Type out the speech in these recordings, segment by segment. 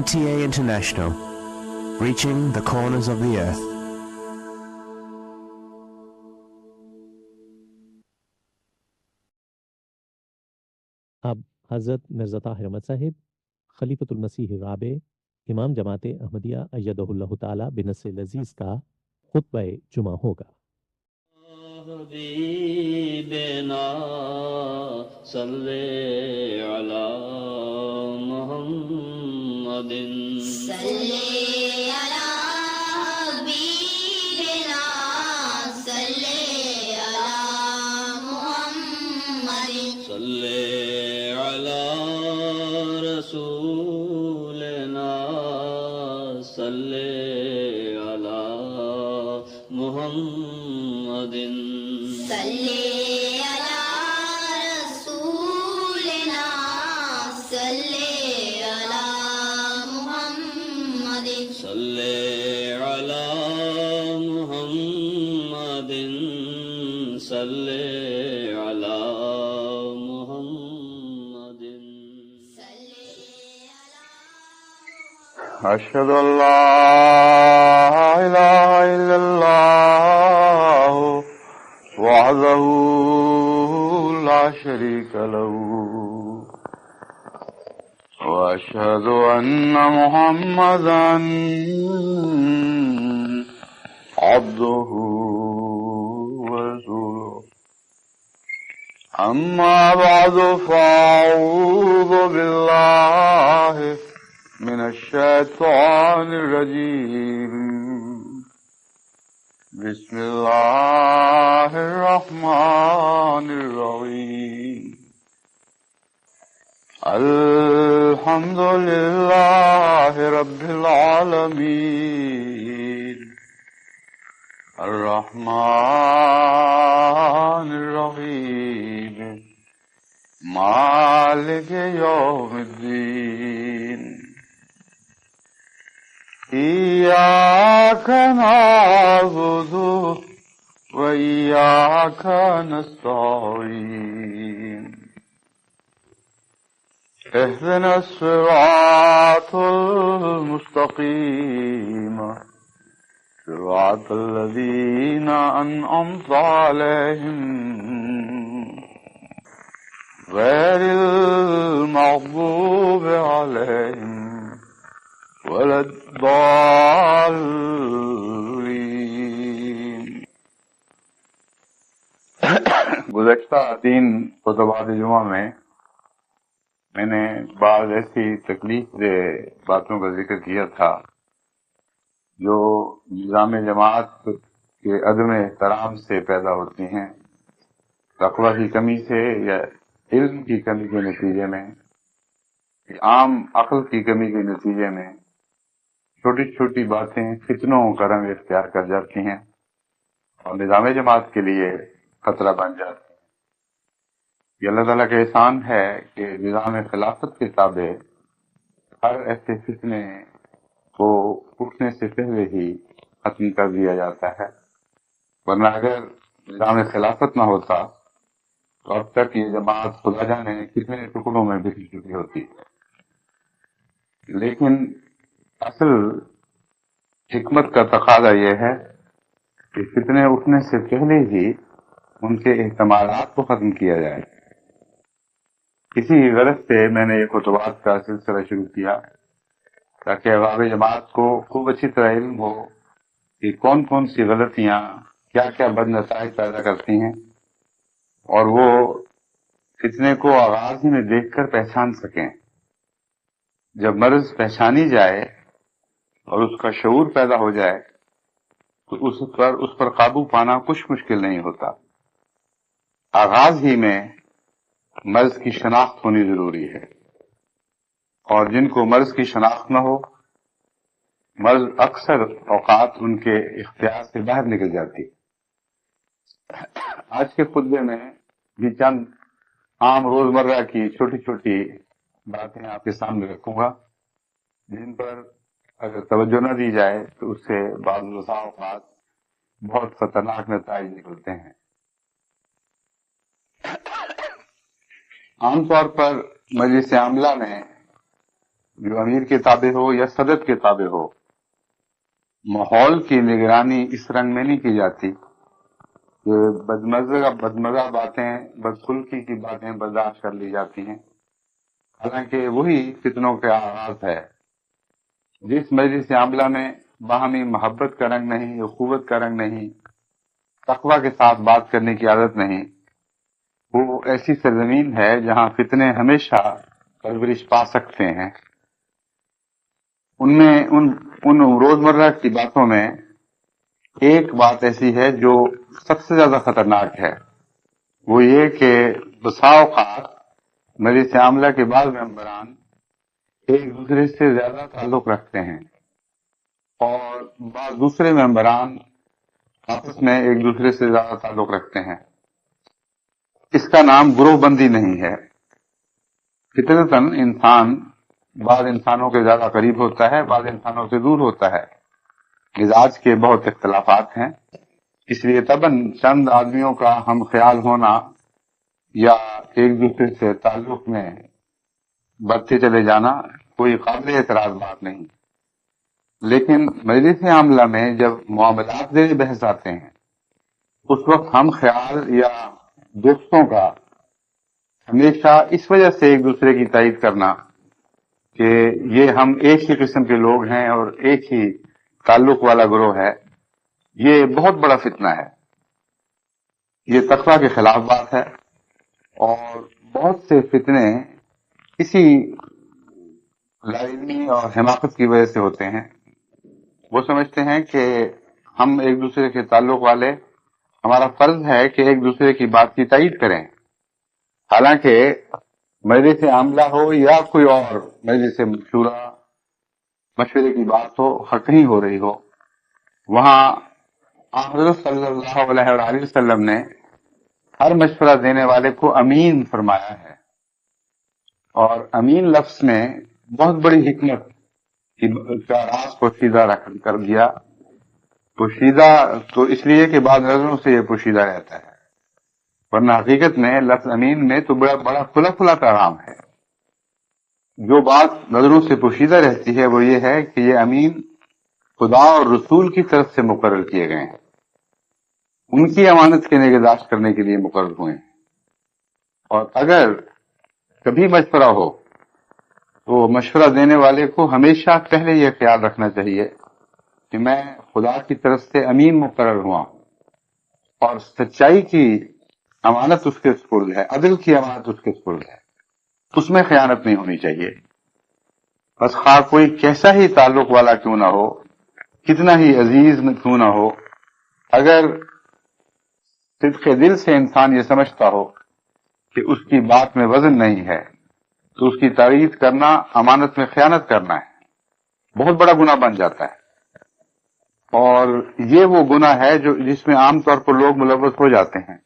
NTA International, reaching the corners of the earth. اب حضرت مرزا طاہر احمد صاحب خلیفۃ المسیح رابع امام جماعت احمدیہ ایدہ اللہ تعالی بنصر العزیز کا خطبہ جمعہ ہوگا۔ حبیبنا صلی علی محمد صلی علی حبیبنا صلی علی محمد صلی علی رسولنا صلی علی محمد صلی علی رسولنا صلی علی محمد صلی علی محمد صلی علی محمد أشهد أن لا إله إلا الله وحده لا شريك له وأشهد أن محمدا عبده ورسوله أما بعد فأعوذ بالله من الشيطان الرجيم بسم الله الرحمن الرحيم الحمد لله رب العالمين الرحمن الرحيم مالك يوم الدين إياك نعبد وإياك نستعين اهدنا الصراط المستقيم صراط الذين أنعمت عليهم غير المغضوب عليهم ولا الضالين۔ گزشتہ 3 خطبات جمعہ میں نے بعض ایسی تکلیف دہ باتوں کا ذکر کیا تھا جو نظام جماعت کے عدم احترام سے پیدا ہوتی ہیں، تقویٰ کی کمی سے یا علم کی کمی کے نتیجے میں، عام عقل کی کمی کے نتیجے میں چھوٹی چھوٹی باتیں فتنوں کا رنگ اختیار کر جاتی ہیں اور نظام جماعت کے لیے خطرہ بن جاتی ہیں۔ یہ اللہ تعالیٰ کا احسان ہے کہ نظام خلافت کے تابع ہر ایسے فتنے کو اٹھنے سے پہلے ہی ختم کر دیا جاتا ہے، ورنہ اگر نظام خلافت نہ ہوتا تو اب تک یہ جماعت خدا جانے کتنے ٹکڑوں میں بکھ چکی ہوتی۔ لیکن اصل حکمت کا تقاضا یہ ہے کہ فتنے اٹھنے سے پہلے ہی ان کے احتمالات کو ختم کیا جائے۔ اسی غرض سے میں نے یہ خطبات کا سلسلہ شروع کیا تاکہ عوام جماعت کو خوب اچھی طرح علم ہو کہ کون کون سی غلطیاں کیا کیا بد نتائج پیدا کرتی ہیں، اور وہ فتنے کو آغاز ہی میں دیکھ کر پہچان سکیں۔ جب مرض پہچانی جائے اور اس کا شعور پیدا ہو جائے تو اس پر قابو پانا کچھ مشکل نہیں ہوتا۔ آغاز ہی میں مرض کی شناخت ہونی ضروری ہے، اور جن کو مرض کی شناخت نہ ہو، مرض اکثر اوقات ان کے اختیار سے باہر نکل جاتی۔ آج کے خطبے میں بھی چند عام روزمرہ کی چھوٹی چھوٹی باتیں آپ کے سامنے رکھوں گا جن پر اگر توجہ نہ دی جائے تو اس سے بعض اوقات بہت خطرناک نتائج نکلتے ہیں۔ عام طور پر مجلس عاملہ میں جو امیر کے تابع ہو یا صدر کے تابع ہو، ماحول کی نگرانی اس رنگ میں نہیں کی جاتی کہ بدمزہ باتیں، بدخلقی کی باتیں برداشت کر لی جاتی ہیں، حالانکہ وہی فتنوں کا آغاز ہے۔ جس مجلس عاملہ میں باہمی محبت کا رنگ نہیں، اخوت کا رنگ نہیں، تقوی کے ساتھ بات کرنے کی عادت نہیں، وہ ایسی سرزمین ہے جہاں فتنے ہمیشہ پرورش پا سکتے ہیں۔ ان میں ان روزمرہ کی باتوں میں ایک بات ایسی ہے جو سب سے زیادہ خطرناک ہے، وہ یہ کہ بسا اوقات مجلس عاملہ کے بعض ممبران ایک دوسرے سے زیادہ تعلق رکھتے ہیں اور بعض دوسرے ممبران آپس میں ایک دوسرے سے زیادہ تعلق رکھتے ہیں۔ اس کا نام گروہ بندی نہیں ہے۔ فطرتاً انسان بعض انسانوں کے زیادہ قریب ہوتا ہے، بعض انسانوں سے دور ہوتا ہے، مزاج کے بہت اختلافات ہیں، اس لیے طبعاً چند آدمیوں کا ہم خیال ہونا یا ایک دوسرے سے تعلق میں بڑھتے چلے جانا کوئی قابل اعتراض بات نہیں، لیکن مجلس عاملہ میں جب معاملات زیر بحث آتے ہیں اس وقت ہم خیال یا دوستوں کا ہمیشہ اس وجہ سے ایک دوسرے کی تائید کرنا کہ یہ ہم ایک ہی قسم کے لوگ ہیں اور ایک ہی تعلق والا گروہ ہے، یہ بہت بڑا فتنہ ہے، یہ تقویٰ کے خلاف بات ہے، اور بہت سے فتنے اسی لا علمی اور حماقت کی وجہ سے ہوتے ہیں۔ وہ سمجھتے ہیں کہ ہم ایک دوسرے کے تعلق والے، ہمارا فرض ہے کہ ایک دوسرے کی بات کی تائید کریں، حالانکہ مجلس عاملہ ہو یا کوئی اور مجلس مشورے کی بات ہو، کہیں ہو رہی ہو، وہاں حضرت صلی اللہ علیہ وسلم نے ہر مشورہ دینے والے کو امین فرمایا ہے، اور امین لفظ میں بہت بڑی حکمت کا راز پوشیدہ رکھ کر دیا۔ پوشیدہ تو اس لیے کہ بعض نظروں سے یہ پوشیدہ رہتا ہے، ورنہ حقیقت میں لفظ امین میں تو بڑا کھلا کھلا پیغام ہے۔ جو بات نظروں سے پوشیدہ رہتی ہے وہ یہ ہے کہ یہ امین خدا اور رسول کی طرف سے مقرر کیے گئے ہیں، ان کی امانت کی نگہداشت کرنے کے لیے مقرر ہوئے ہیں، اور اگر کبھی مشورہ ہو تو مشورہ دینے والے کو ہمیشہ پہلے یہ خیال رکھنا چاہیے کہ میں خدا کی طرف سے امین مقرر ہوا ہوں، اور سچائی کی امانت اس کے سپرد ہے، عدل کی امانت اس کے سپرد ہے، اس میں خیانت نہیں ہونی چاہیے۔ بس خواہ کوئی کیسا ہی تعلق والا کیوں نہ ہو، کتنا ہی عزیز کیوں نہ ہو، اگر صدق دل سے انسان یہ سمجھتا ہو کہ اس کی بات میں وزن نہیں ہے تو اس کی تعریف کرنا امانت میں خیانت کرنا ہے، بہت بڑا گناہ بن جاتا ہے، اور یہ وہ گناہ ہے جس میں عام طور پر لوگ ملوث ہو جاتے ہیں۔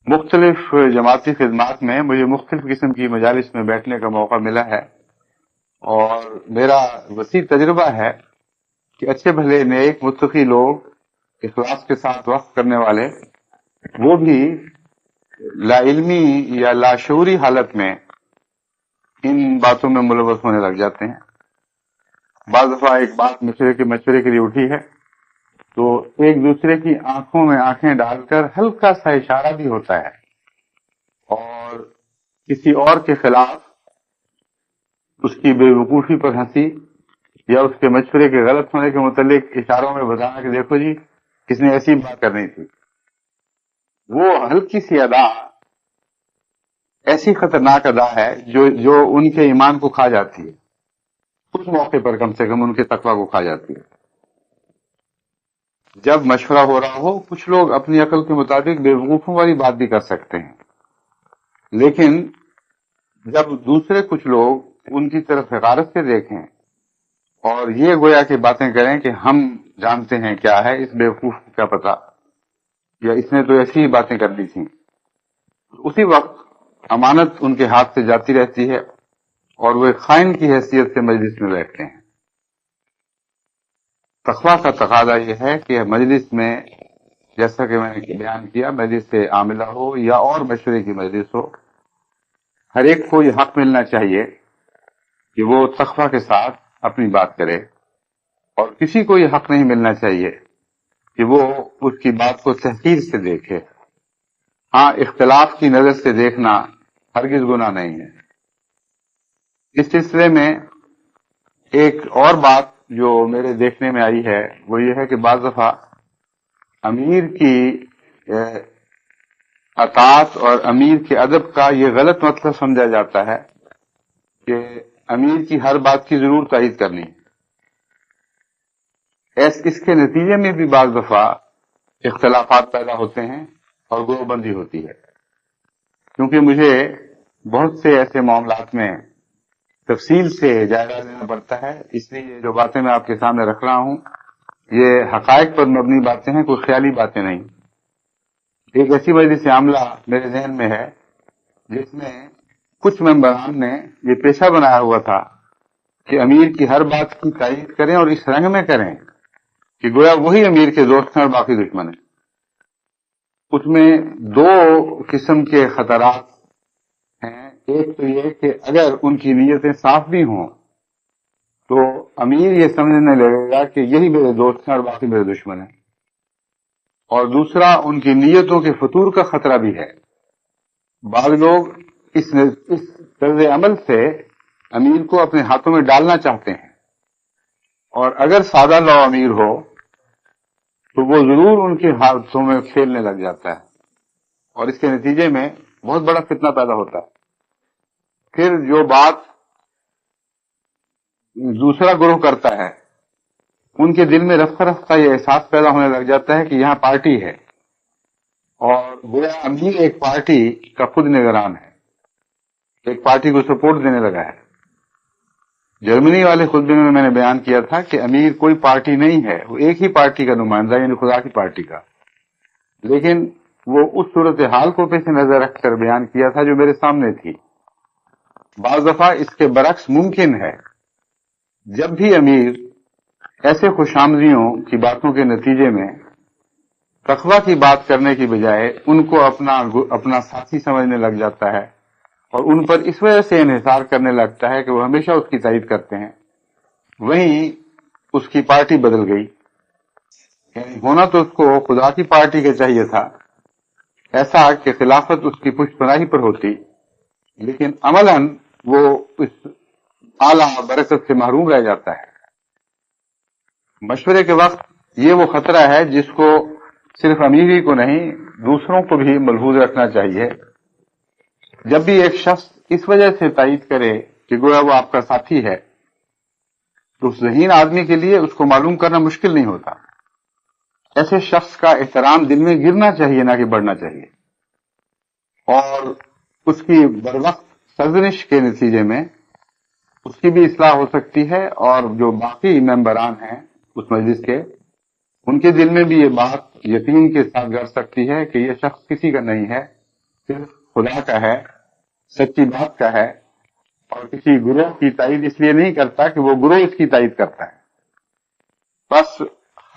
مختلف جماعتی خدمات میں مجھے مختلف قسم کی مجالس میں بیٹھنے کا موقع ملا ہے، اور میرا وسیع تجربہ ہے کہ اچھے بھلے نیک متقی لوگ اخلاص کے ساتھ وقت کرنے والے، وہ بھی لا علمی یا لاشعوری حالت میں ان باتوں میں ملوث ہونے لگ جاتے ہیں۔ بعض دفعہ ایک بات مشورے کے لیے اٹھی ہے تو ایک دوسرے کی آنکھوں میں آنکھیں ڈال کر ہلکا سا اشارہ بھی ہوتا ہے، اور کسی اور کے خلاف اس کی بے وقوفی پر ہنسی یا اس کے مشورے کے غلط ہونے کے متعلق اشاروں میں بتانا کہ دیکھو جی کس نے ایسی بات کرنی تھی، وہ ہلکی سی ادا ایسی خطرناک ادا ہے جو ان کے ایمان کو کھا جاتی ہے، اس موقع پر کم سے کم ان کے تقویٰ کو کھا جاتی ہے۔ جب مشورہ ہو رہا ہو، کچھ لوگ اپنی عقل کے مطابق بے وقوفوں والی بات بھی کر سکتے ہیں، لیکن جب دوسرے کچھ لوگ ان کی طرف حقارت سے دیکھیں اور یہ گویا کہ باتیں کریں کہ ہم جانتے ہیں کیا ہے اس بے وقوف کا پتہ، یا اس نے تو ایسی ہی باتیں کر دی تھیں، اسی وقت امانت ان کے ہاتھ سے جاتی رہتی ہے اور وہ ایک خائن کی حیثیت سے مجلس میں بیٹھتے ہیں۔ تقویٰ کا تقاضا یہ ہے کہ مجلس میں، جیسا کہ میں نے بیان کیا، مجلس سے عاملہ ہو یا اور مشورے کی مجلس ہو، ہر ایک کو یہ حق ملنا چاہیے کہ وہ تقوی کے ساتھ اپنی بات کرے، اور کسی کو یہ حق نہیں ملنا چاہیے کہ وہ اس کی بات کو تحقیر سے دیکھے۔ ہاں، اختلاف کی نظر سے دیکھنا ہرگز گناہ نہیں ہے۔ اس سلسلے میں ایک اور بات جو میرے دیکھنے میں آئی ہے وہ یہ ہے کہ بعض دفعہ امیر کی اطاعت اور امیر کے ادب کا یہ غلط مطلب سمجھا جاتا ہے کہ امیر کی ہر بات کی ضرور تائید کرنی۔ اس کے نتیجے میں بھی بعض دفعہ اختلافات پیدا ہوتے ہیں اور گروہ بندی ہوتی ہے، کیونکہ مجھے بہت سے ایسے معاملات میں تفصیل سے جائزہ لینا پڑتا ہے، اس لیے جو باتیں میں آپ کے سامنے رکھ رہا ہوں یہ حقائق پر مبنی باتیں ہیں، کوئی خیالی باتیں نہیں۔ ایک ایسی مجلس عاملہ میرے ذہن میں ہے جس میں کچھ ممبران نے یہ پیشہ بنایا ہوا تھا کہ امیر کی ہر بات کی تائید کریں اور اس رنگ میں کریں کہ گویا وہی امیر کے دوست ہیں اور باقی دشمن ہیں۔ اس میں دو قسم کے خطرات ہیں۔ ایک تو یہ کہ اگر ان کی نیتیں صاف بھی ہوں تو امیر یہ سمجھنے لگے گا کہ یہی میرے دوست ہیں اور باقی میرے دشمن ہیں، اور دوسرا ان کی نیتوں کے فتور کا خطرہ بھی ہے۔ بعض لوگ اس طرز عمل سے امیر کو اپنے ہاتھوں میں ڈالنا چاہتے ہیں، اور اگر سادہ لو امیر ہو تو وہ ضرور ان کے ہاتھوں میں کھیلنے لگ جاتا ہے، اور اس کے نتیجے میں بہت بڑا فتنہ پیدا ہوتا ہے۔ پھر جو بات دوسرا گروہ کرتا ہے ان کے دل میں رفتہ رفتہ یہ احساس پیدا ہونے لگ جاتا ہے کہ یہاں پارٹی ہے، اور گویا امیر ایک پارٹی کا خود نگران ہے، ایک پارٹی کو سپورٹ دینے لگا ہے۔ جرمنی والے خطبے میں نے بیان کیا تھا کہ امیر کوئی پارٹی نہیں ہے، وہ ایک ہی پارٹی کا نمائندہ، یعنی خدا کی پارٹی کا، لیکن وہ اس صورتحال کو پیش نظر رکھ کر بیان کیا تھا جو میرے سامنے تھی۔ بعض دفعہ اس کے برعکس ممکن ہے، جب بھی امیر ایسے خوش آمدیوں کی باتوں کے نتیجے میں تقویٰ کی بات کرنے کی بجائے ان کو اپنا ساتھی سمجھنے لگ جاتا ہے اور ان پر اس وجہ سے انحصار کرنے لگتا ہے کہ وہ ہمیشہ اس کی تائید کرتے ہیں، وہیں اس کی پارٹی بدل گئی۔ یعنی ہونا تو اس کو خدا کی پارٹی کا چاہیے تھا، ایسا کہ خلافت اس کی پشت پناہی پر ہوتی، لیکن عملاً وہ اس اعلیٰ برکت سے محروم رہ جاتا ہے۔ مشورے کے وقت یہ وہ خطرہ ہے جس کو صرف امیر ہی کو نہیں دوسروں کو بھی ملحوظ رکھنا چاہیے۔ جب بھی ایک شخص اس وجہ سے تائید کرے کہ گویا وہ آپ کا ساتھی ہے تو اس ذہین آدمی کے لیے اس کو معلوم کرنا مشکل نہیں ہوتا۔ ایسے شخص کا احترام دل میں گرنا چاہیے، نہ کہ بڑھنا چاہیے، اور اس کی بروقت سرزنش کے نتیجے میں اس کی بھی اصلاح ہو سکتی ہے، اور جو باقی ممبران ہیں اس مجلس کے ان کے دل میں بھی یہ بات یقین کے ساتھ گڑ سکتی ہے کہ یہ شخص کسی کا نہیں ہے، صرف خدا کا ہے، سچی بات کا ہے، اور کسی گروہ کی تائید اس لیے نہیں کرتا کہ وہ گروہ اس کی تائید کرتا ہے۔ بس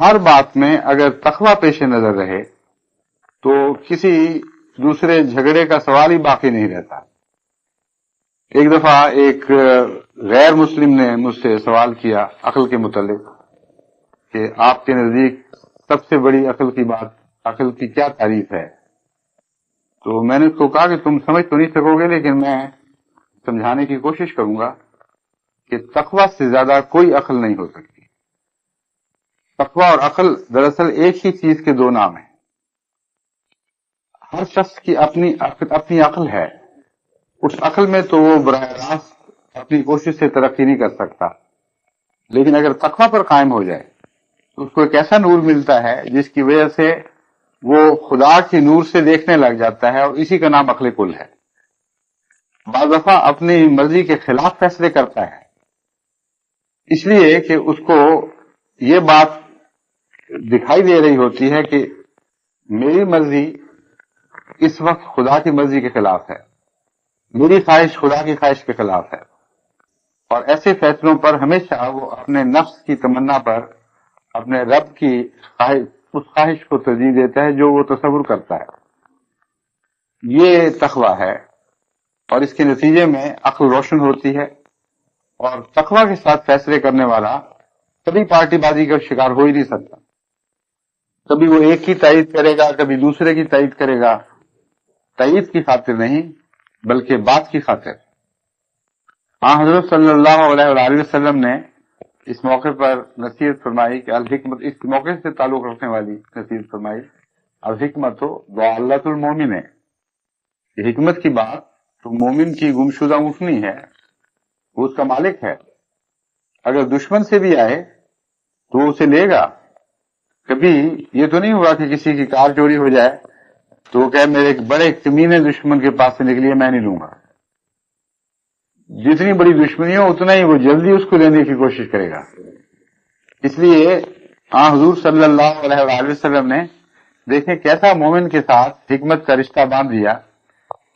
ہر بات میں اگر تقویٰ پیش نظر رہے تو کسی دوسرے جھگڑے کا سوال ہی باقی نہیں رہتا۔ ایک دفعہ ایک غیر مسلم نے مجھ سے سوال کیا عقل کے متعلق کہ آپ کے نزدیک سب سے بڑی عقل کی کیا تعریف ہے؟ تو میں نے اس کو کہا کہ تم سمجھ تو نہیں سکو گے، لیکن میں سمجھانے کی کوشش کروں گا کہ تقویٰ سے زیادہ کوئی عقل نہیں ہو سکتی۔ تقویٰ اور عقل دراصل ایک ہی چیز کے دو نام ہیں۔ ہر شخص کی اپنی عقل ہے، اس عقل میں تو وہ براہ راست اپنی کوشش سے ترقی نہیں کر سکتا، لیکن اگر تقویٰ پر قائم ہو جائے تو اس کو ایک ایسا نور ملتا ہے جس کی وجہ سے وہ خدا کی نور سے دیکھنے لگ جاتا ہے، اور اسی کا نام عقل کل ہے۔ بعض دفعہ اپنی مرضی کے خلاف فیصلے کرتا ہے، اس لیے کہ اس کو یہ بات دکھائی دے رہی ہوتی ہے کہ میری مرضی اس وقت خدا کی مرضی کے خلاف ہے، میری خواہش خدا کی خواہش کے خلاف ہے، اور ایسے فیصلوں پر ہمیشہ وہ اپنے نفس کی تمنا پر اپنے رب کی اس خواہش کو ترجیح دیتا ہے جو وہ تصور کرتا ہے۔ یہ تقویٰ ہے، اور اس کے نتیجے میں عقل روشن ہوتی ہے، اور تقوی کے ساتھ فیصلے کرنے والا کبھی پارٹی بازی کا شکار ہو ہی نہیں سکتا. کبھی وہ ایک کی تائید کرے گا، کبھی دوسرے کی تائید کرے گا، تائید کی خاطر نہیں بلکہ بات کی خاطر. ہاں حضرت صلی اللہ علیہ وآلہ وسلم نے اس موقع پر نصیحت فرمائی کہ الحکمت، اس موقع سے تعلق رکھنے والی نصیحت فرمائی، الحکمت ضالۃ المومن ہے. یہ حکمت کی بات تو مومن کی گمشدہ اونٹنی ہے، وہ اس کا مالک ہے. اگر دشمن سے بھی آئے تو وہ اسے لے گا. کبھی یہ تو نہیں ہوا کہ کسی کی کار چوری ہو جائے تو وہ کہے میرے ایک بڑے کمینے دشمن کے پاس سے نکلی ہے، میں نہیں لوں گا. جتنی بڑی دشمنی ہو اتنا ہی وہ جلدی اس کو لینے کی کوشش کرے گا. اس لیے حضور صلی اللہ علیہ وآلہ وسلم نے دیکھیں کیسا مومن کے ساتھ حکمت کا رشتہ باندھ دیا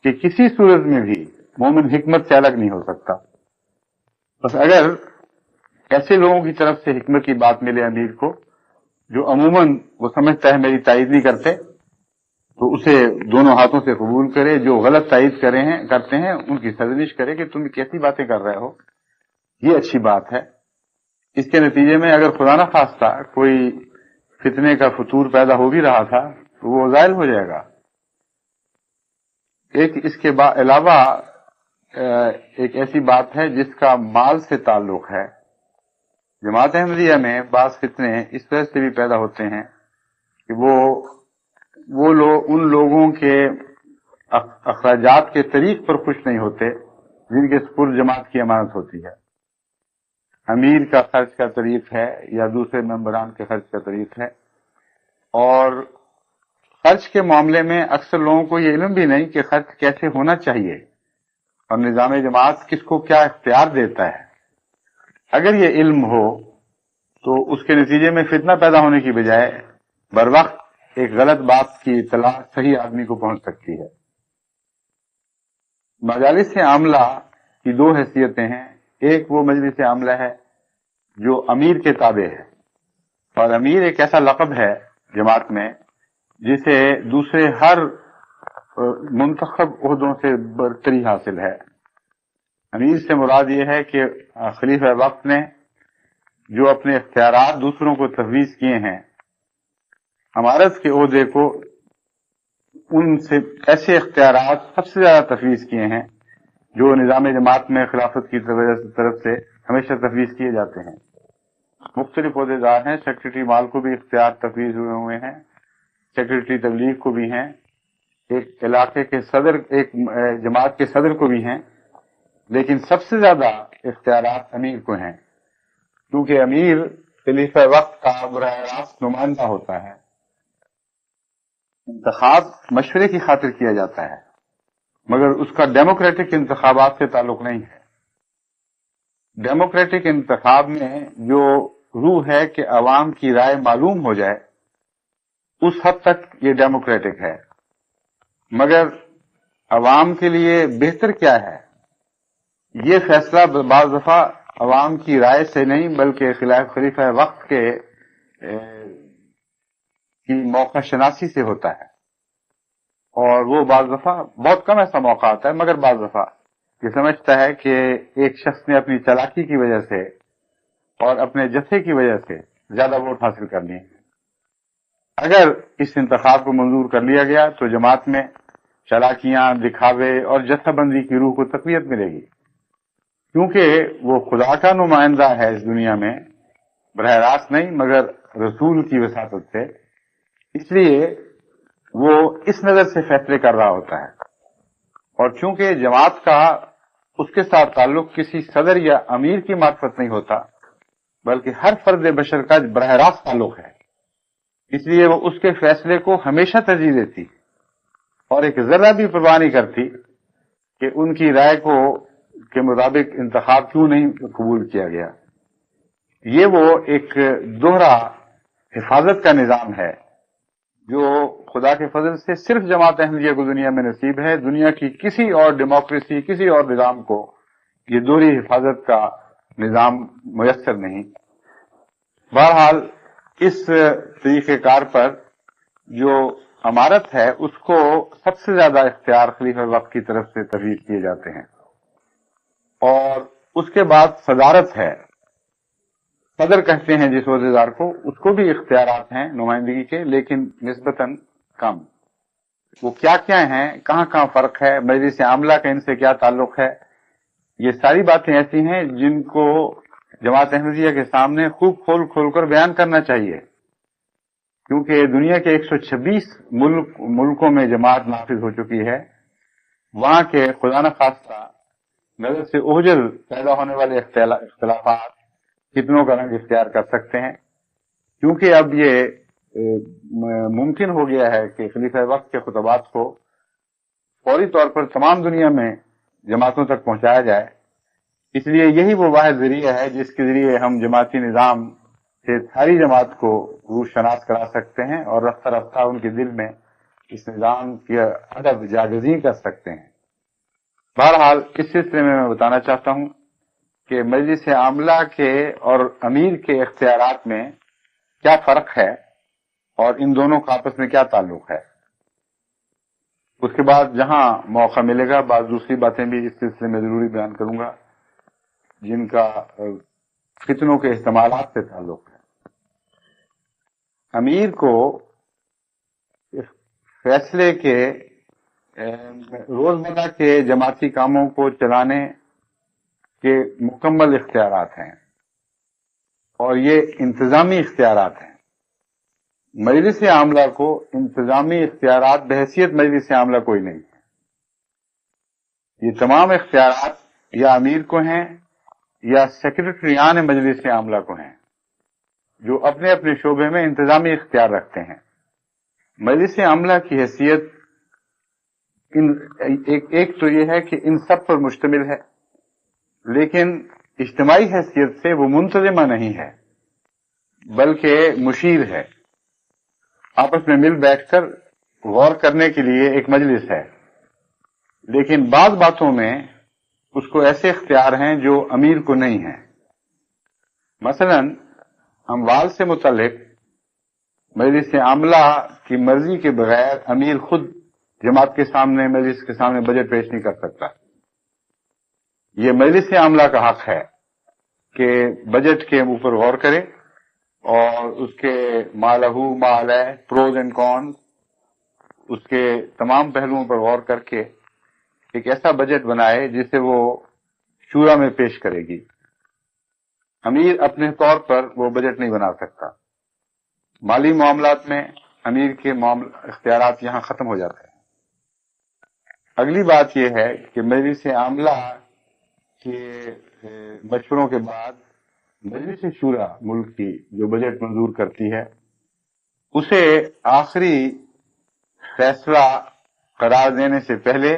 کہ کسی صورت میں بھی مومن حکمت سے الگ نہیں ہو سکتا. بس اگر ایسے لوگوں کی طرف سے حکمت کی بات ملے امیر کو جو عموماً وہ سمجھتا ہے میری تائید نہیں کرتے، تو اسے دونوں ہاتھوں سے قبول کرے. جو غلط تائید کرتے ہیں ان کی سرزنش کرے کہ تم کیسی باتیں کر رہے ہو، یہ اچھی بات ہے. اس کے نتیجے میں اگر خدا نہ خواستہ کوئی فتنے کا فطور پیدا ہو بھی رہا تھا تو وہ زائل ہو جائے گا. ایک اس کے علاوہ ایک ایسی بات ہے جس کا مال سے تعلق ہے. جماعت احمدیہ میں بعض فتنے اس طرح سے بھی پیدا ہوتے ہیں کہ وہ لوگ ان لوگوں کے اخراجات کے طریق پر خوش نہیں ہوتے جن کے سپرد جماعت کی امانت ہوتی ہے. امیر کا خرچ کا طریق ہے یا دوسرے ممبران کے خرچ کا طریق ہے، اور خرچ کے معاملے میں اکثر لوگوں کو یہ علم بھی نہیں کہ خرچ کیسے ہونا چاہیے اور نظام جماعت کس کو کیا اختیار دیتا ہے. اگر یہ علم ہو تو اس کے نتیجے میں فتنہ پیدا ہونے کی بجائے بر وقت ایک غلط بات کی اطلاع صحیح آدمی کو پہنچ سکتی ہے. مجالس عاملہ کی دو حیثیتیں ہیں. ایک وہ مجلس عاملہ ہے جو امیر کے تابع ہے، اور امیر ایک ایسا لقب ہے جماعت میں جسے دوسرے ہر منتخب عہدوں سے برتری حاصل ہے. امیر سے مراد یہ ہے کہ خلیفہ وقت نے جو اپنے اختیارات دوسروں کو تفویض کیے ہیں، امارت کے عہدے کو ان سے ایسے اختیارات سب سے زیادہ تفویض کیے ہیں جو نظام جماعت میں خلافت کی طرف سے ہمیشہ تفویض کیے جاتے ہیں. مختلف عہدیدار ہیں، سیکرٹری مال کو بھی اختیار تفویض ہوئے ہیں، سیکرٹری تبلیغ کو بھی ہیں، ایک علاقے کے صدر، ایک جماعت کے صدر کو بھی ہیں، لیکن سب سے زیادہ اختیارات امیر کو ہیں، کیونکہ امیر خلیفہ وقت کا براہ راست نمائندہ ہوتا ہے. انتخاب مشورے کی خاطر کیا جاتا ہے مگر اس کا ڈیموکریٹک انتخابات سے تعلق نہیں ہے. ڈیموکریٹک انتخاب میں جو روح ہے کہ عوام کی رائے معلوم ہو جائے، اس حد تک یہ ڈیموکریٹک ہے. مگر عوام کے لیے بہتر کیا ہے، یہ فیصلہ بعض دفعہ عوام کی رائے سے نہیں بلکہ خلیفہ وقت کی موقع شناسی سے ہوتا ہے. اور وہ بعض دفعہ، بہت کم ایسا موقع آتا ہے مگر بعض دفعہ یہ سمجھتا ہے کہ ایک شخص نے اپنی چالاکی کی وجہ سے اور اپنے جتھے کی وجہ سے زیادہ ووٹ حاصل کر لیے. اگر اس انتخاب کو منظور کر لیا گیا تو جماعت میں چالاکیاں، دکھاوے اور جتھہ بندی کی روح کو تقویت ملے گی، کیونکہ وہ خدا کا نمائندہ ہے اس دنیا میں، براہ راست نہیں مگر رسول کی وساطت سے. اس لیے وہ اس نظر سے فیصلے کر رہا ہوتا ہے. اور چونکہ جماعت کا اس کے ساتھ تعلق کسی صدر یا امیر کی معرفت نہیں ہوتا بلکہ ہر فرد بشر کا براہ راست تعلق ہے، اس لیے وہ اس کے فیصلے کو ہمیشہ ترجیح دیتی اور ایک ذرہ بھی پرواہ نہیں کرتی کہ ان کی رائے کو کے مطابق انتخاب کیوں نہیں قبول کیا گیا. یہ وہ ایک دوہرا حفاظت کا نظام ہے جو خدا کے فضل سے صرف جماعت احمدیہ کو دنیا میں نصیب ہے. دنیا کی کسی اور ڈیموکریسی، کسی اور نظام کو یہ دوہری حفاظت کا نظام میسر نہیں. بہرحال اس طریقہ کار پر جو امارت ہے اس کو سب سے زیادہ اختیار خلیفہ وقت کی طرف سے تفویض کیے جاتے ہیں، اور اس کے بعد صدارت ہے، صدر کہتے ہیں جس عہدیدار کو، اس کو بھی اختیارات ہیں نمائندگی کے، لیکن نسبتاً کم۔ وہ کیا کیا ہیں، کہاں کہاں فرق ہے، مجلس عاملہ کا ان سے کیا تعلق ہے، یہ ساری باتیں ایسی ہیں جن کو جماعت احمدیہ کے سامنے خوب کھول کھول کر بیان کرنا چاہیے، کیونکہ دنیا کے 126 ملکوں میں جماعت نافذ ہو چکی ہے۔ وہاں کے خدا نخواستہ نظر سے اوجھل پیدا ہونے والے اختلافات کتنوں کا رنگ اختیار کر سکتے ہیں، کیونکہ اب یہ ممکن ہو گیا ہے کہ خلیفہ وقت کے خطبات کو فوری طور پر تمام دنیا میں جماعتوں تک پہنچایا جائے۔ اس لیے یہی وہ واحد ذریعہ ہے جس کے ذریعے ہم جماعتی نظام سے ساری جماعت کو روح شناس کرا سکتے ہیں اور رفتہ رفتہ ان کے دل میں اس نظام کی ادب جاگزی کر سکتے ہیں۔ بہرحال اس سلسلے میں بتانا چاہتا ہوں کہ مجلس عاملہ کے اور امیر کے اختیارات میں کیا فرق ہے اور ان دونوں کا آپس میں کیا تعلق ہے۔ اس کے بعد جہاں موقع ملے گا بعض دوسری باتیں بھی اس سلسلے میں ضروری بیان کروں گا جن کا فتنوں کے استعمالات سے تعلق ہے۔ امیر کو فیصلے کے روزمرہ کے جماعتی کاموں کو چلانے کے مکمل اختیارات ہیں اور یہ انتظامی اختیارات ہیں۔ مجلس عاملہ کو انتظامی اختیارات بحیثیت مجلس عاملہ کوئی نہیں ہے۔ یہ تمام اختیارات یا امیر کو ہیں یا سیکرٹریان مجلس عاملہ کو ہیں، جو اپنے اپنے شعبے میں انتظامی اختیار رکھتے ہیں۔ مجلس عاملہ کی حیثیت ایک تو یہ ہے کہ ان سب پر مشتمل ہے، لیکن اجتماعی حیثیت سے وہ منتظمہ نہیں ہے بلکہ مشیر ہے، آپس میں مل بیٹھ کر غور کرنے کے لیے ایک مجلس ہے، لیکن بعض باتوں میں اس کو ایسے اختیار ہیں جو امیر کو نہیں ہیں۔ مثلا اموال سے متعلق مجلس عاملہ کی مرضی کے بغیر امیر خود جماعت کے سامنے مجلس کے سامنے بجٹ پیش نہیں کر سکتا۔ یہ مجلس عاملہ کا حق ہے کہ بجٹ کے اوپر غور کرے اور اس کے ما لہو ما علیہ، پروز اینڈ کونز، اس کے تمام پہلوؤں پر غور کر کے ایک ایسا بجٹ بنائے جسے وہ شورا میں پیش کرے گی۔ امیر اپنے طور پر وہ بجٹ نہیں بنا سکتا۔ مالی معاملات میں امیر کے اختیارات یہاں ختم ہو جاتے ہیں۔ اگلی بات یہ ہے کہ مجلس عاملہ کے مشوروں کے بعد مجلس شورا ملک کی جو بجٹ منظور کرتی ہے اسے آخری فیصلہ قرار دینے سے پہلے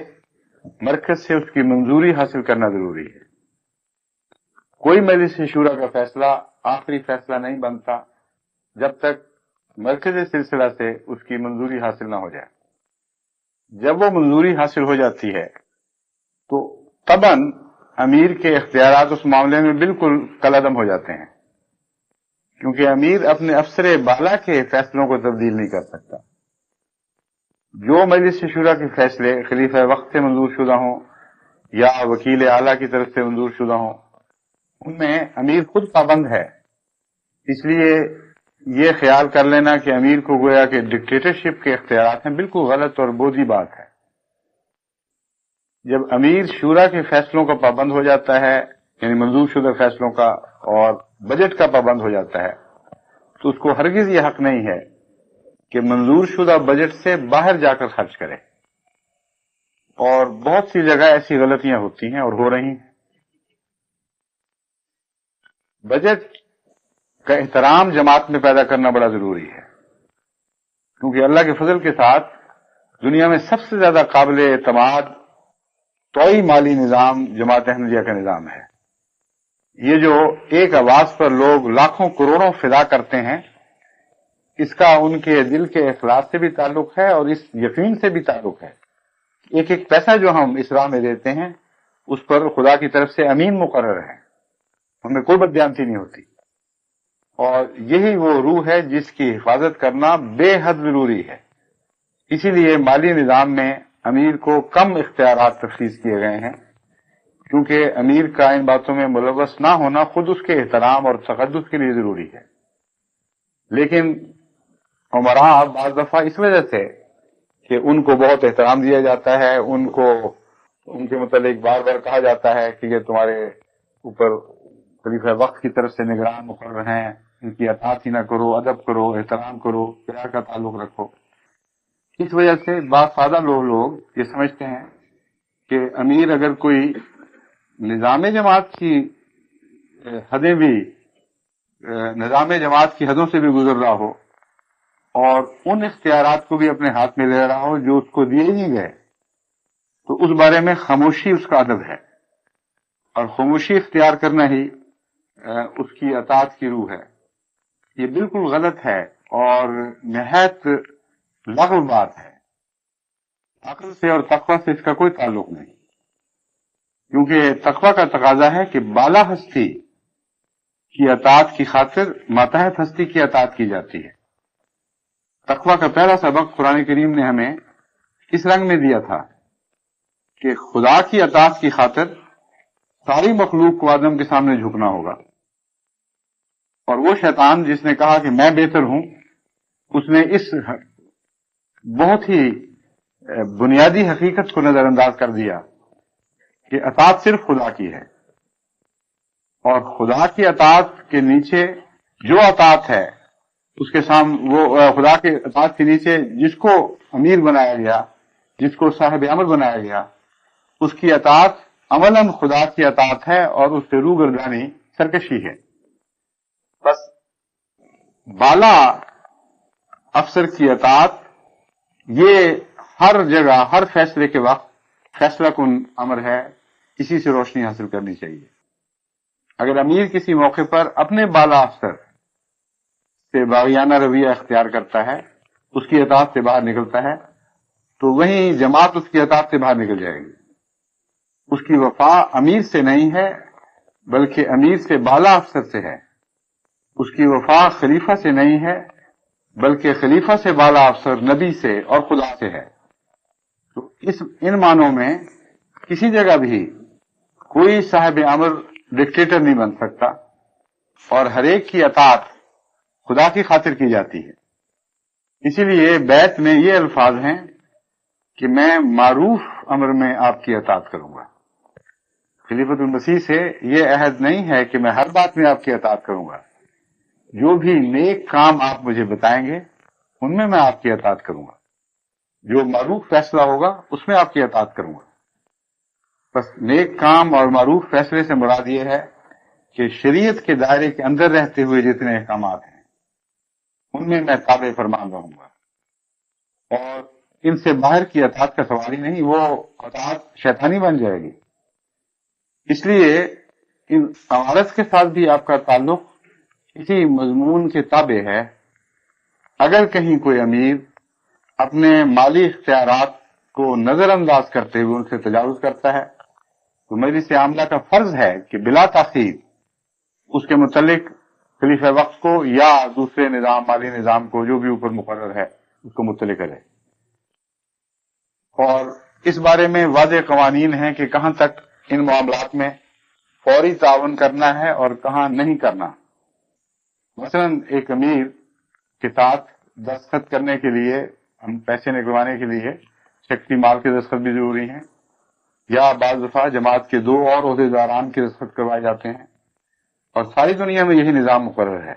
مرکز سے اس کی منظوری حاصل کرنا ضروری ہے۔ کوئی مجلس شورا کا فیصلہ آخری فیصلہ نہیں بنتا جب تک مرکزی سلسلہ سے اس کی منظوری حاصل نہ ہو جائے۔ جب وہ منظوری حاصل ہو جاتی ہے تو طبعاً امیر کے اختیارات اس معاملے میں بالکل کالعدم ہو جاتے ہیں، کیونکہ امیر اپنے افسر بالا کے فیصلوں کو تبدیل نہیں کر سکتا۔ جو مجلس شورا کے فیصلے خلیفہ وقت سے منظور شدہ ہوں یا وکیل اعلیٰ کی طرف سے منظور شدہ ہوں ان میں امیر خود پابند ہے۔ اس لیے یہ خیال کر لینا کہ امیر کو گویا کہ ڈکٹیٹرشپ کے اختیارات ہیں بالکل غلط اور بودھی بات ہے۔ جب امیر شورا کے فیصلوں کا پابند ہو جاتا ہے، یعنی منظور شدہ فیصلوں کا، اور بجٹ کا پابند ہو جاتا ہے تو اس کو ہرگز یہ حق نہیں ہے کہ منظور شدہ بجٹ سے باہر جا کر خرچ کرے، اور بہت سی جگہ ایسی غلطیاں ہوتی ہیں اور ہو رہی ہیں۔ بجٹ کا احترام جماعت میں پیدا کرنا بڑا ضروری ہے، کیونکہ اللہ کے فضل کے ساتھ دنیا میں سب سے زیادہ قابل اعتماد توئی مالی نظام جماعت احمدیہ کا نظام ہے۔ یہ جو ایک آواز پر لوگ لاکھوں کروڑوں فدا کرتے ہیں، اس کا ان کے دل کے اخلاص سے بھی تعلق ہے اور اس یقین سے بھی تعلق ہے۔ ایک ایک پیسہ جو ہم اس راہ میں دیتے ہیں اس پر خدا کی طرف سے امین مقرر ہے، ان میں کوئی بددیانتی نہیں ہوتی، اور یہی وہ روح ہے جس کی حفاظت کرنا بے حد ضروری ہے۔ اسی لیے مالی نظام میں امیر کو کم اختیارات تخصیص کیے گئے ہیں، کیونکہ امیر کا ان باتوں میں ملوث نہ ہونا خود اس کے احترام اور تقدس کے لیے ضروری ہے. لیکن عمراء بعض دفعہ اس وجہ سے کہ ان کو بہت احترام دیا جاتا ہے، ان کے متعلق بار بار کہا جاتا ہے کہ یہ تمہارے اوپر خلیفہ وقت کی طرف سے نگران مقرر ہیں، ان کی اطاعت ہی نہ کرو، ادب کرو، احترام کرو، پیار کا تعلق رکھو. اس وجہ سے بعض سادہ لوگ یہ سمجھتے ہیں کہ امیر اگر کوئی نظام جماعت کی حدیں بھی نظام جماعت کی حدوں سے بھی گزر رہا ہو اور ان اختیارات کو بھی اپنے ہاتھ میں لے رہا ہو جو اس کو دیے نہیں گئے، تو اس بارے میں خاموشی اس کا ادب ہے، اور خاموشی اختیار کرنا ہی اس کی اطاعت کی روح ہے. یہ بالکل غلط ہے اور نہایت لغو بات ہے. عقل سے اور تقوی سے اس کا کوئی تعلق نہیں، کیونکہ تقوی کا تقاضا ہے کہ بالا ہستی کی اطاعت کی خاطر ماتحت ہستی کی اطاعت کی جاتی ہے. تقوی کا پہلا سبق قرآن کریم نے ہمیں اس رنگ میں دیا تھا کہ خدا کی اطاعت کی خاطر ساری مخلوق کو آدم کے سامنے جھکنا ہوگا. اور وہ شیطان جس نے کہا کہ میں بہتر ہوں، اس نے اس بہت ہی بنیادی حقیقت کو نظر انداز کر دیا کہ اطاعت صرف خدا کی ہے، اور خدا کی اطاعت کے نیچے جو اطاعت ہے اس کے سامنے وہ خدا کے اطاعت کے نیچے جس کو امیر بنایا گیا، جس کو صاحب امر بنایا گیا، اس کی اطاعت عملاً خدا کی اطاعت ہے اور اس سے روگردانی سرکشی ہے. بس بالا افسر کی اطاعت یہ ہر جگہ ہر فیصلے کے وقت فیصلہ کن امر ہے، اسی سے روشنی حاصل کرنی چاہیے. اگر امیر کسی موقع پر اپنے بالا افسر سے باغیانہ رویہ اختیار کرتا ہے، اس کی اطاعت سے باہر نکلتا ہے، تو وہیں جماعت اس کی اطاعت سے باہر نکل جائے گی. اس کی وفا امیر سے نہیں ہے بلکہ امیر سے بالا افسر سے ہے. اس کی وفا خلیفہ سے نہیں ہے بلکہ خلیفہ سے بالا افسر نبی سے اور خدا سے ہے. تو ان معنوں میں کسی جگہ بھی کوئی صاحب امر ڈکٹیٹر نہیں بن سکتا، اور ہر ایک کی اطاعت خدا کی خاطر کی جاتی ہے. اسی لیے بیعت میں یہ الفاظ ہیں کہ میں معروف امر میں آپ کی اطاعت کروں گا. خلیفۃ المسیح سے یہ عہد نہیں ہے کہ میں ہر بات میں آپ کی اطاعت کروں گا، جو بھی نیک کام آپ مجھے بتائیں گے ان میں آپ کی اطاعت کروں گا، جو معروف فیصلہ ہوگا اس میں آپ کی اطاعت کروں گا. بس نیک کام اور معروف فیصلے سے مراد یہ ہے کہ شریعت کے دائرے کے اندر رہتے ہوئے جتنے احکامات ہیں ان میں تابع فرمان رہوں گا، اور ان سے باہر کی اطاعت کا سوال ہی نہیں، وہ اطاعت شیطانی بن جائے گی. اس لیے ان عمارت کے ساتھ بھی آپ کا تعلق اسی مضمون کے تابع ہے. اگر کہیں کوئی امیر اپنے مالی اختیارات کو نظر انداز کرتے ہوئے ان سے تجاوز کرتا ہے تو مجلس عاملہ کا فرض ہے کہ بلا تاخیر اس کے متعلق خلیفہ وقت کو یا دوسرے نظام مالی نظام کو جو بھی اوپر مقرر ہے اس کو مطلع کرے. اور اس بارے میں واضح قوانین ہیں کہ کہاں تک ان معاملات میں فوری تعاون کرنا ہے اور کہاں نہیں کرنا. مثلا ایک امیر کے ساتھ دستخط کرنے کے لیے، ہم پیسے نکلوانے کے لیے شخصی مال کے دستخط بھی ضروری ہیں، یا بعض دفعہ جماعت کے 2 اور عہدیداران کے دستخط کروائے جاتے ہیں. اور ساری دنیا میں یہی نظام مقرر ہے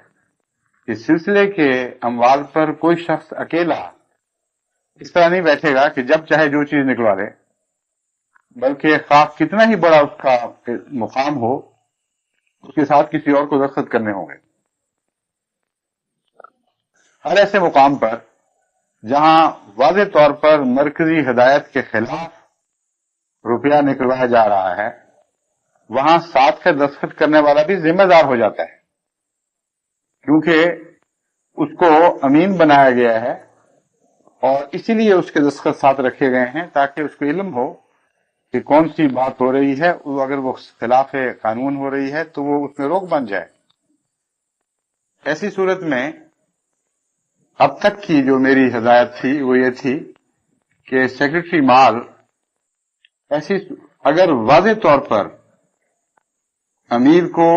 کہ سلسلے کے اموال پر کوئی شخص اکیلا اس طرح نہیں بیٹھے گا کہ جب چاہے جو چیز نکلوا لے، بلکہ خواہ کتنا ہی بڑا اس کا مقام ہو اس کے ساتھ کسی اور کو دستخط کرنے ہوں گے. ہر ایسے مقام پر جہاں واضح طور پر مرکزی ہدایت کے خلاف روپیہ نکلوایا جا رہا ہے، وہاں ساتھ کا دستخط کرنے والا بھی ذمہ دار ہو جاتا ہے، کیونکہ اس کو امین بنایا گیا ہے اور اسی لیے اس کے دستخط ساتھ رکھے گئے ہیں تاکہ اس کو علم ہو کہ کون سی بات ہو رہی ہے، اگر وہ خلاف قانون ہو رہی ہے تو وہ اس میں روک بن جائے. ایسی صورت میں اب تک کی جو میری ہدایت تھی وہ یہ تھی کہ سیکرٹری مال ایسی اگر واضح طور پر امیر کو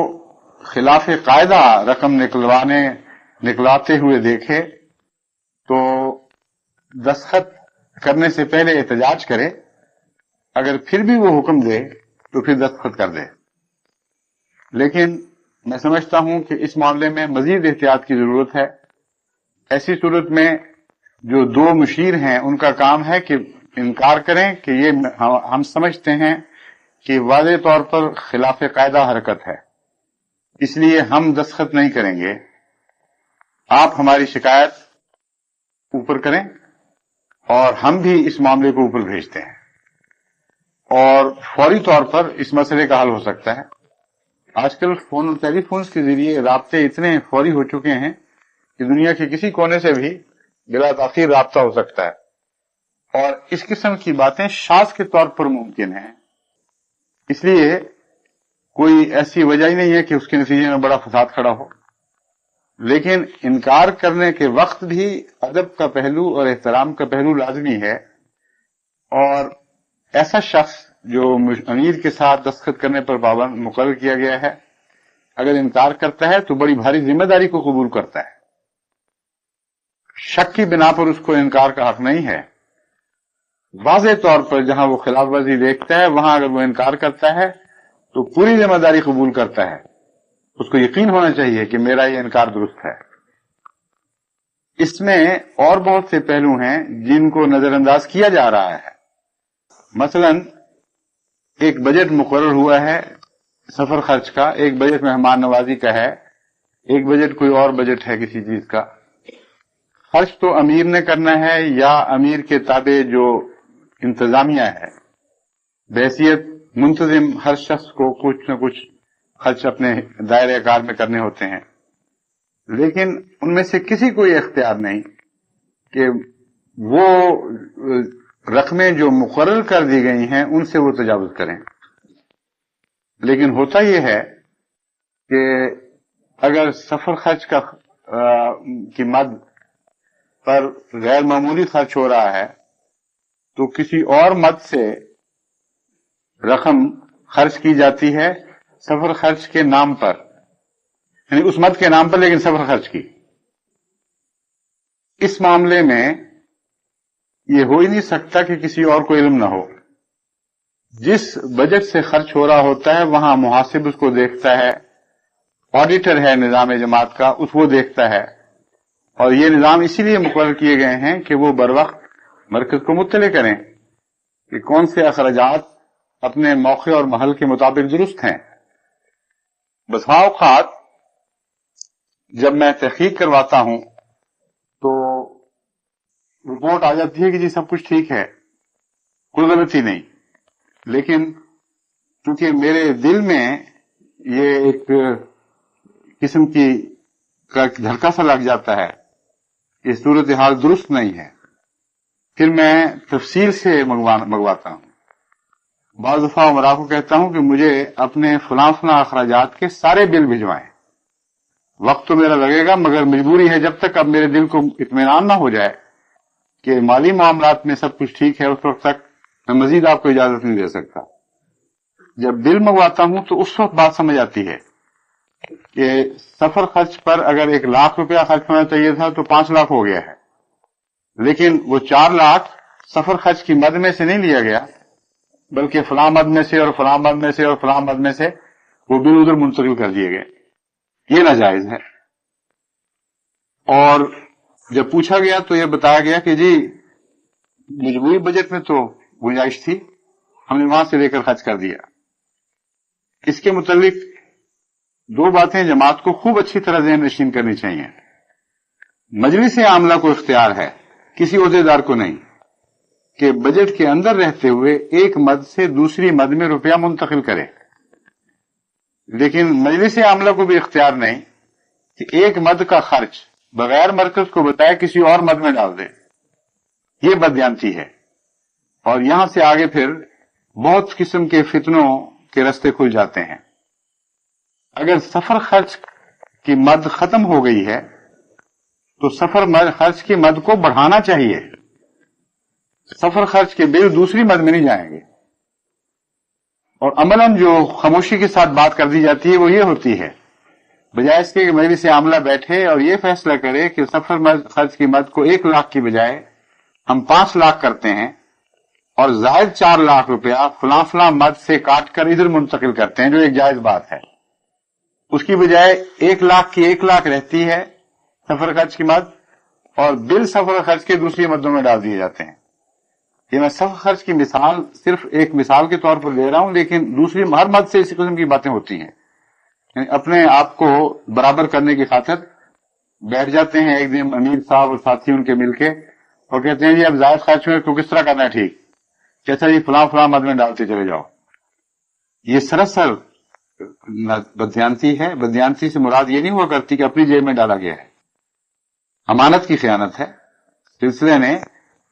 خلاف قاعدہ رقم نکلاتے ہوئے دیکھے تو دستخط کرنے سے پہلے احتجاج کرے، اگر پھر بھی وہ حکم دے تو پھر دستخط کر دے. لیکن میں سمجھتا ہوں کہ اس معاملے میں مزید احتیاط کی ضرورت ہے. ایسی صورت میں جو دو مشیر ہیں ان کا کام ہے کہ انکار کریں کہ یہ ہم سمجھتے ہیں کہ واضح طور پر خلاف قاعدہ حرکت ہے، اس لیے ہم دستخط نہیں کریں گے، آپ ہماری شکایت اوپر کریں اور ہم بھی اس معاملے کو اوپر بھیجتے ہیں، اور فوری طور پر اس مسئلے کا حل ہو سکتا ہے. آج کل فون اور ٹیلی فونز کے ذریعے رابطے اتنے فوری ہو چکے ہیں کہ دنیا کے کسی کونے سے بھی بلا تاخیر رابطہ ہو سکتا ہے، اور اس قسم کی باتیں شاذ کے طور پر ممکن ہیں. اس لیے کوئی ایسی وجہ ہی نہیں ہے کہ اس کے نتیجے میں بڑا فساد کھڑا ہو. لیکن انکار کرنے کے وقت بھی ادب کا پہلو اور احترام کا پہلو لازمی ہے، اور ایسا شخص جو امیر کے ساتھ دستخط کرنے پر پابند مقرر کیا گیا ہے اگر انکار کرتا ہے تو بڑی بھاری ذمہ داری کو قبول کرتا ہے. شک کی بنا پر اس کو انکار کا حق نہیں ہے. واضح طور پر جہاں وہ خلاف ورزی دیکھتا ہے وہاں اگر وہ انکار کرتا ہے تو پوری ذمہ داری قبول کرتا ہے. اس کو یقین ہونا چاہیے کہ میرا یہ انکار درست ہے. اس میں اور بہت سے پہلو ہیں جن کو نظر انداز کیا جا رہا ہے. مثلا ایک بجٹ مقرر ہوا ہے سفر خرچ کا، ایک بجٹ مہمان نوازی کا ہے، ایک بجٹ کوئی اور بجٹ ہے کسی چیز کا. خرچ تو امیر نے کرنا ہے یا امیر کے تابع جو انتظامیہ ہے. بحیثیت منتظم ہر شخص کو کچھ نہ کچھ خرچ اپنے دائرۂ کار میں کرنے ہوتے ہیں، لیکن ان میں سے کسی کو یہ اختیار نہیں کہ وہ رقمیں جو مقرر کر دی گئی ہیں ان سے وہ تجاوز کریں. لیکن ہوتا یہ ہے کہ اگر سفر خرچ کی مد پر غیر معمولی خرچ ہو رہا ہے تو کسی اور مد سے رقم خرچ کی جاتی ہے سفر خرچ کے نام پر، یعنی اس مد کے نام پر لیکن سفر خرچ کی. اس معاملے میں یہ ہو ہی نہیں سکتا کہ کسی اور کو علم نہ ہو. جس بجٹ سے خرچ ہو رہا ہوتا ہے وہاں محاسب اس کو دیکھتا ہے، آڈیٹر ہے نظام جماعت کا اس وہ دیکھتا ہے، اور یہ نظام اسی لیے مقرر کیے گئے ہیں کہ وہ بر وقت مرکز کو مطلع کریں کہ کون سے اخراجات اپنے موقع اور محل کے مطابق درست ہیں. بسا اوقات جب میں تحقیق کرواتا ہوں تو رپورٹ آ جاتی ہے کہ جی سب کچھ ٹھیک ہے، کوئی غلطی نہیں، لیکن چونکہ میرے دل میں یہ ایک قسم کی دھڑکا سا لگ جاتا ہے کہ صورتحال درست نہیں ہے، پھر میں تفصیل سے منگواتا ہوں. بعض دفعہ عمرا کو کہتا ہوں کہ مجھے اپنے فلاں اخراجات کے سارے بل بھجوائیں. وقت تو میرا لگے گا مگر مجبوری ہے، جب تک اب میرے دل کو اطمینان نہ ہو جائے کہ مالی معاملات میں سب کچھ ٹھیک ہے اس وقت تک میں مزید آپ کو اجازت نہیں دے سکتا. جب بل منگواتا ہوں تو اس وقت بات سمجھ آتی ہے کہ سفر خرچ پر اگر 1 لاکھ روپیہ خرچ ہونا چاہیے تھا تو 5 لاکھ ہو گیا ہے، لیکن وہ 4 لاکھ سفر خرچ کی مد میں سے نہیں لیا گیا بلکہ فلاں مد میں سے اور فلاں مد میں سے اور فلاں مد میں سے وہ بل ادھر منتقل کر دیے گئے. یہ ناجائز ہے. اور جب پوچھا گیا تو یہ بتایا گیا کہ جی مجموعی بجٹ میں تو گنجائش تھی، ہم نے وہاں سے لے کر خرچ کر دیا. اس کے متعلق 2 باتیں جماعت کو خوب اچھی طرح ذہن نشین کرنی چاہیے. مجلس عاملہ کو اختیار ہے، کسی عہدیدار کو نہیں، کہ بجٹ کے اندر رہتے ہوئے ایک مد سے دوسری مد میں روپیہ منتقل کرے. لیکن مجلس عاملہ کو بھی اختیار نہیں کہ ایک مد کا خرچ بغیر مرکز کو بتائے کسی اور مد میں ڈال دے. یہ بددیانتی ہے، اور یہاں سے آگے پھر بہت قسم کے فتنوں کے رستے کھل جاتے ہیں. اگر سفر خرچ کی مد ختم ہو گئی ہے تو سفر خرچ کی مد کو بڑھانا چاہیے. سفر خرچ کے بل دوسری مد میں نہیں جائیں گے. اور عملاً جو خاموشی کے ساتھ بات کر دی جاتی ہے وہ یہ ہوتی ہے، بجائے اس کے کہ مجلس عاملہ بیٹھے اور یہ فیصلہ کرے کہ سفر خرچ کی مد کو 1 لاکھ کی بجائے ہم 5 لاکھ کرتے ہیں اور زائد 4 لاکھ روپیہ فلاں فلاں مد سے کاٹ کر ادھر منتقل کرتے ہیں، جو ایک جائز بات ہے، اس کی بجائے 1 لاکھ کی 1 لاکھ رہتی ہے سفر خرچ کی مد، اور بل سفر خرچ کے دوسری مدوں میں ڈال دیے جاتے ہیں۔ یہ میں سفر خرچ کی مثال صرف ایک مثال کے طور پر دے رہا ہوں، لیکن دوسری ہر مد سے اسی قسم کی باتیں ہوتی ہیں، یعنی اپنے آپ کو برابر کرنے کی خاطر بیٹھ جاتے ہیں ایک دن امیر صاحب اور ساتھی ان کے مل کے اور کہتے ہیں جی اب زائد خرچ میں تو کس طرح کرنا ہے ٹھیک، کیسا جی فلاں فلاں مد میں ڈالتے چلے جاؤ۔ یہ سراسر بدیانتی ہے۔ بدیانتی سے مراد یہ نہیں ہوا کرتی کہ اپنی جیب میں ڈالا گیا ہے، امانت کی خیانت ہے۔ سلسلے نے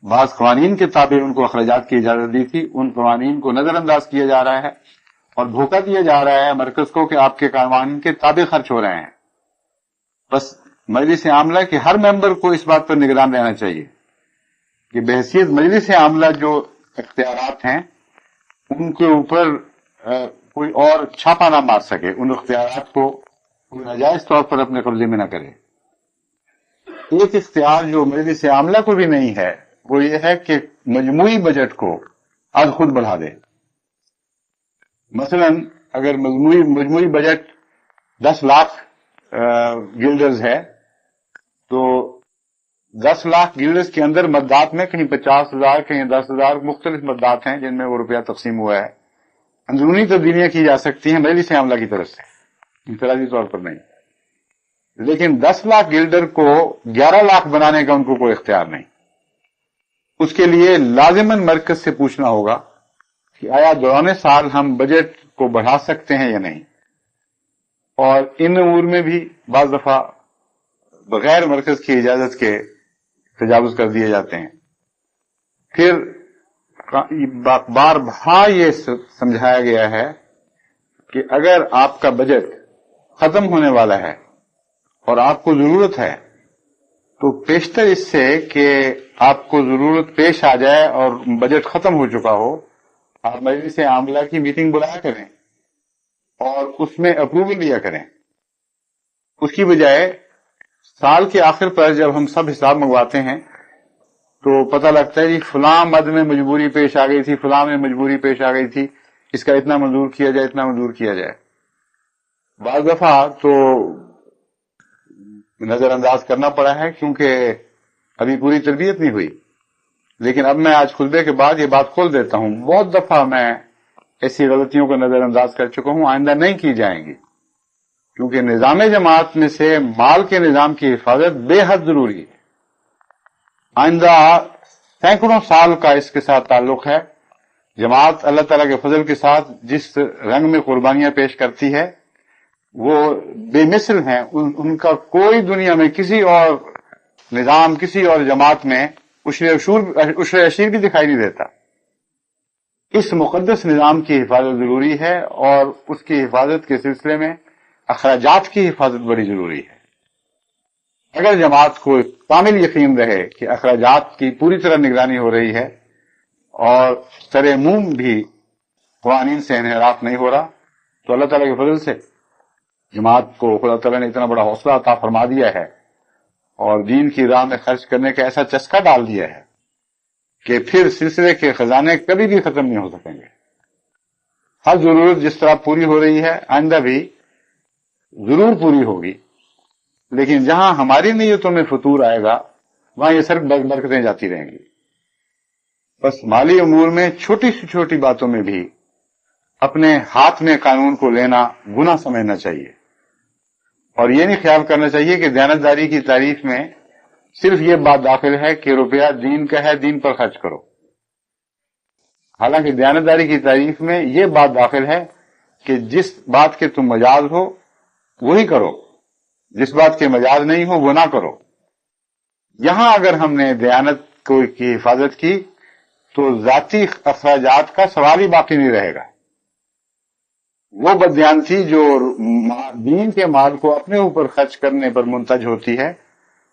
بعض قوانین کے تابع ان کو اخراجات کی اجازت دی تھی، ان قوانین کو نظر انداز کیا جا رہا ہے اور دھوکہ دیا جا رہا ہے مرکز کو کہ آپ کے قوانین کے تابع خرچ ہو رہے ہیں۔ بس مجلس عاملہ کے ہر ممبر کو اس بات پر نگران رہنا چاہیے کہ بحیثیت مجلس عاملہ جو اختیارات ہیں ان کے اوپر کوئی اور چھاپا نہ مار سکے، ان اختیارات کو کوئی ناجائز طور پر اپنے قبضے میں نہ کرے۔ ایک اختیار جو مجلس عاملہ کو بھی نہیں ہے وہ یہ ہے کہ مجموعی بجٹ کو آج خود بڑھا دے۔ مثلا اگر مجموعی بجٹ 10 لاکھ گلڈرز ہے تو 10 لاکھ گلڈرز کے اندر مددات میں کہیں 50,000 کہیں 10,000 مختلف مددات ہیں جن میں وہ روپیہ تقسیم ہوا ہے۔ اندرونی تبدیلیاں کی جا سکتی ہیں مجلس عاملہ کی طرف سے، انفرادی طور پر نہیں، لیکن 10 لاکھ گلڈر کو 11 لاکھ بنانے کا ان کو کوئی اختیار نہیں۔ اس کے لیے لازماً مرکز سے پوچھنا ہوگا کہ آیا دوران سال ہم بجٹ کو بڑھا سکتے ہیں یا نہیں، اور ان امور میں بھی بعض دفعہ بغیر مرکز کی اجازت کے تجاوز کر دیے جاتے ہیں۔ پھر بار بار یہ سمجھایا گیا ہے کہ اگر آپ کا بجٹ ختم ہونے والا ہے اور آپ کو ضرورت ہے تو پیشتر اس سے کہ آپ کو ضرورت پیش آ جائے اور بجٹ ختم ہو چکا ہو، آپ مجلس عاملہ کی میٹنگ بلایا کریں اور اس میں اپروول لیا کریں، اس کی بجائے سال کے آخر پر جب ہم سب حساب منگواتے ہیں تو پتہ لگتا ہے جی فلاں مد میں مجبوری پیش آ گئی تھی، فلاں میں مجبوری پیش آ گئی تھی، اس کا اتنا منظور کیا جائے، اتنا منظور کیا جائے۔ بعض دفعہ تو نظر انداز کرنا پڑا ہے کیونکہ ابھی پوری تربیت نہیں ہوئی، لیکن اب میں آج خطبے کے بعد یہ بات کھول دیتا ہوں، بہت دفعہ میں ایسی غلطیوں کا نظر انداز کر چکا ہوں، آئندہ نہیں کی جائیں گی، کیونکہ نظام جماعت میں سے مال کے نظام کی حفاظت بے حد ضروری ہے۔ آئندہ سینکڑوں سال کا اس کے ساتھ تعلق ہے۔ جماعت اللہ تعالیٰ کے فضل کے ساتھ جس رنگ میں قربانیاں پیش کرتی ہے وہ بے مثل ہیں، ان کا کوئی دنیا میں کسی اور نظام، کسی اور جماعت میں عشر اشیر بھی دکھائی نہیں دیتا۔ اس مقدس نظام کی حفاظت ضروری ہے اور اس کی حفاظت کے سلسلے میں اخراجات کی حفاظت بڑی ضروری ہے۔ اگر جماعت کو کامل یقین رہے کہ اخراجات کی پوری طرح نگرانی ہو رہی ہے اور سرعموم بھی قوانین سے انحراف نہیں ہو رہا، تو اللہ تعالیٰ کے فضل سے جماعت کو خدا تعالیٰ نے اتنا بڑا حوصلہ عطا فرما دیا ہے اور دین کی راہ میں خرچ کرنے کا ایسا چسکا ڈال دیا ہے کہ پھر سلسلے کے خزانے کبھی بھی ختم نہیں ہو سکیں گے۔ ہر ضرورت جس طرح پوری ہو رہی ہے آئندہ بھی ضرور پوری ہوگی، لیکن جہاں ہماری نیتوں میں فطور آئے گا وہاں یہ صرف برکتیں جاتی رہیں گی۔ بس مالی امور میں چھوٹی سے چھوٹی باتوں میں بھی اپنے ہاتھ میں قانون کو لینا گناہ سمجھنا چاہیے، اور یہ نہیں خیال کرنا چاہیے کہ دیانتداری کی تعریف میں صرف یہ بات داخل ہے کہ روپیہ دین کا ہے، دین پر خرچ کرو۔ حالانکہ دیانتداری کی تعریف میں یہ بات داخل ہے کہ جس بات کے تم مجاز ہو وہی کرو، جس بات کے مجاز نہیں ہو وہ نہ کرو۔ یہاں اگر ہم نے دیانت کی حفاظت کی تو ذاتی اخراجات کا سوال ہی باقی نہیں رہے گا۔ وہ بددیانتی جو دین کے مال کو اپنے اوپر خرچ کرنے پر منتج ہوتی ہے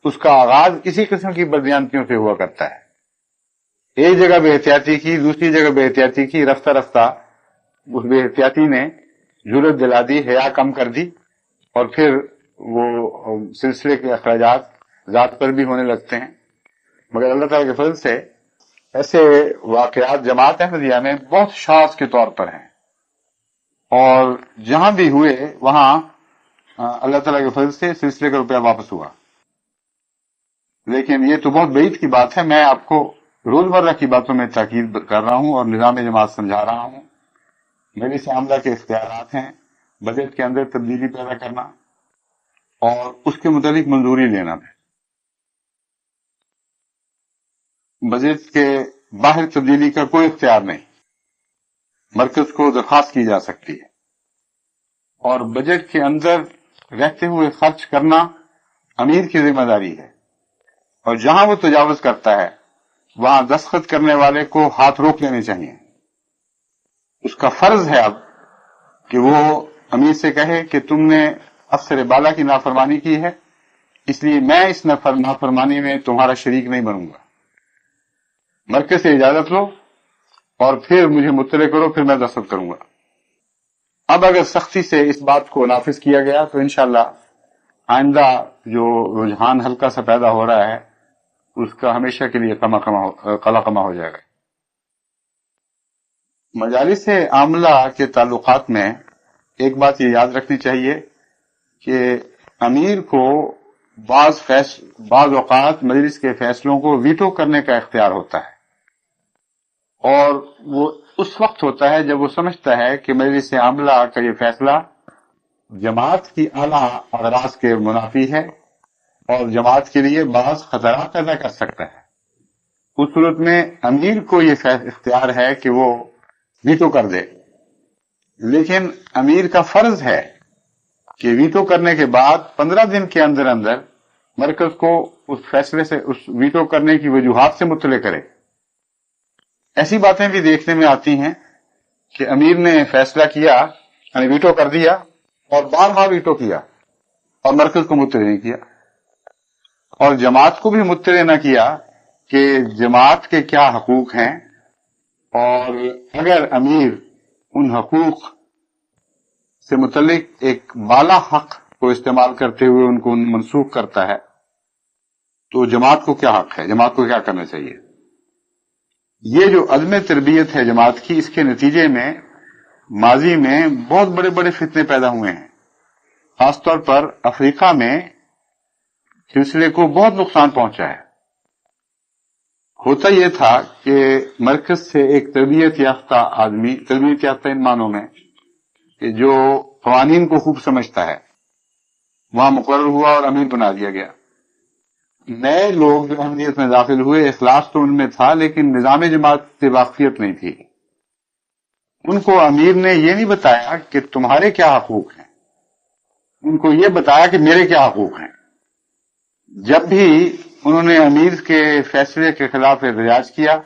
اس کا آغاز اسی قسم کی بددیانتیوں سے ہوا کرتا ہے۔ ایک جگہ بے احتیاطی کی، دوسری جگہ بے احتیاطی کی، رفتہ رفتہ اس بے احتیاطی نے جرت دلا دی، حیا کم کر دی، اور پھر وہ سلسلے کے اخراجات ذات پر بھی ہونے لگتے ہیں. مگر اللہ تعالیٰ کے فضل سے ایسے واقعات جماعت احمدیہ میں بہت شاذ کے طور پر ہیں، اور جہاں بھی ہوئے وہاں اللہ تعالیٰ کے فضل سے سلسلے کا روپیہ واپس ہوا. لیکن یہ تو بہت بعید کی بات ہے. میں آپ کو روزمرہ کی باتوں میں تاکید کر رہا ہوں اور نظام جماعت سمجھا رہا ہوں. میری سے عملہ کے اختیارات ہیں بجٹ کے اندر تبدیلی پیدا کرنا اور اس کے متعلق منظوری لینا ہے. بجٹ کے باہر تبدیلی کا کوئی اختیار نہیں، مرکز کو درخواست کی جا سکتی ہے، اور بجٹ کے اندر رہتے ہوئے خرچ کرنا امیر کی ذمہ داری ہے، اور جہاں وہ تجاوز کرتا ہے وہاں دستخط کرنے والے کو ہاتھ روک لینے چاہیے. اس کا فرض ہے اب کہ وہ امیر سے کہے کہ تم نے افسر بالا کی نافرمانی کی ہے، اس لیے میں اس نافرمانی میں تمہارا شریک نہیں بنوں گا. مرکز سے اجازت لو اور پھر مجھے مطلع کرو، پھر میں دستخط کروں گا. اب اگر سختی سے اس بات کو نافذ کیا گیا تو انشاءاللہ آئندہ جو رجحان ہلکا سا پیدا ہو رہا ہے اس کا ہمیشہ کے لیے قلقمہ ہو جائے گا. مجالس عاملہ کے تعلقات میں ایک بات یہ یاد رکھنی چاہیے کہ امیر کو بعض اوقات مجلس کے فیصلوں کو ویٹو کرنے کا اختیار ہوتا ہے، اور وہ اس وقت ہوتا ہے جب وہ سمجھتا ہے کہ مجلس عاملہ کا یہ فیصلہ جماعت کی اعلیٰ اغراض کے منافی ہے اور جماعت کے لیے بعض خطرات پیدا کر سکتا ہے. اس صورت میں امیر کو یہ اختیار ہے کہ وہ ویٹو کر دے، لیکن امیر کا فرض ہے کہ ویٹو کرنے کے بعد 15 دن کے اندر اندر مرکز کو اس فیصلے سے، اس ویٹو کرنے کی وجوہات سے مطلع کرے. ایسی باتیں بھی دیکھنے میں آتی ہیں کہ امیر نے فیصلہ کیا، یعنی ویٹو کر دیا، اور بارہا ویٹو کیا اور مرکز کو مطلع نہیں کیا، اور جماعت کو بھی مطلع نہ کیا کہ جماعت کے کیا حقوق ہیں، اور اگر امیر ان حقوق سے متعلق ایک بالا حق کو استعمال کرتے ہوئے ان کو منسوخ کرتا ہے تو جماعت کو کیا حق ہے، جماعت کو کیا کرنا چاہیے. یہ جو عدم تربیت ہے جماعت کی، اس کے نتیجے میں ماضی میں بہت بڑے بڑے فتنے پیدا ہوئے ہیں. خاص طور پر افریقہ میں سلسلے کو بہت نقصان پہنچا ہے. ہوتا یہ تھا کہ مرکز سے ایک تربیت یافتہ آدمی، تربیت یافتہ ان معنوں میں کہ جو قوانین کو خوب سمجھتا ہے، وہاں مقرر ہوا اور امیر بنا دیا گیا. نئے لوگ جو احمدیت میں داخل ہوئے، اخلاص تو ان میں تھا لیکن نظام جماعت سے واقفیت نہیں تھی. ان کو امیر نے یہ نہیں بتایا کہ تمہارے کیا حقوق ہیں، ان کو یہ بتایا کہ میرے کیا حقوق ہیں. جب بھی انہوں نے امیر کے فیصلے کے خلاف احتجاج کیا،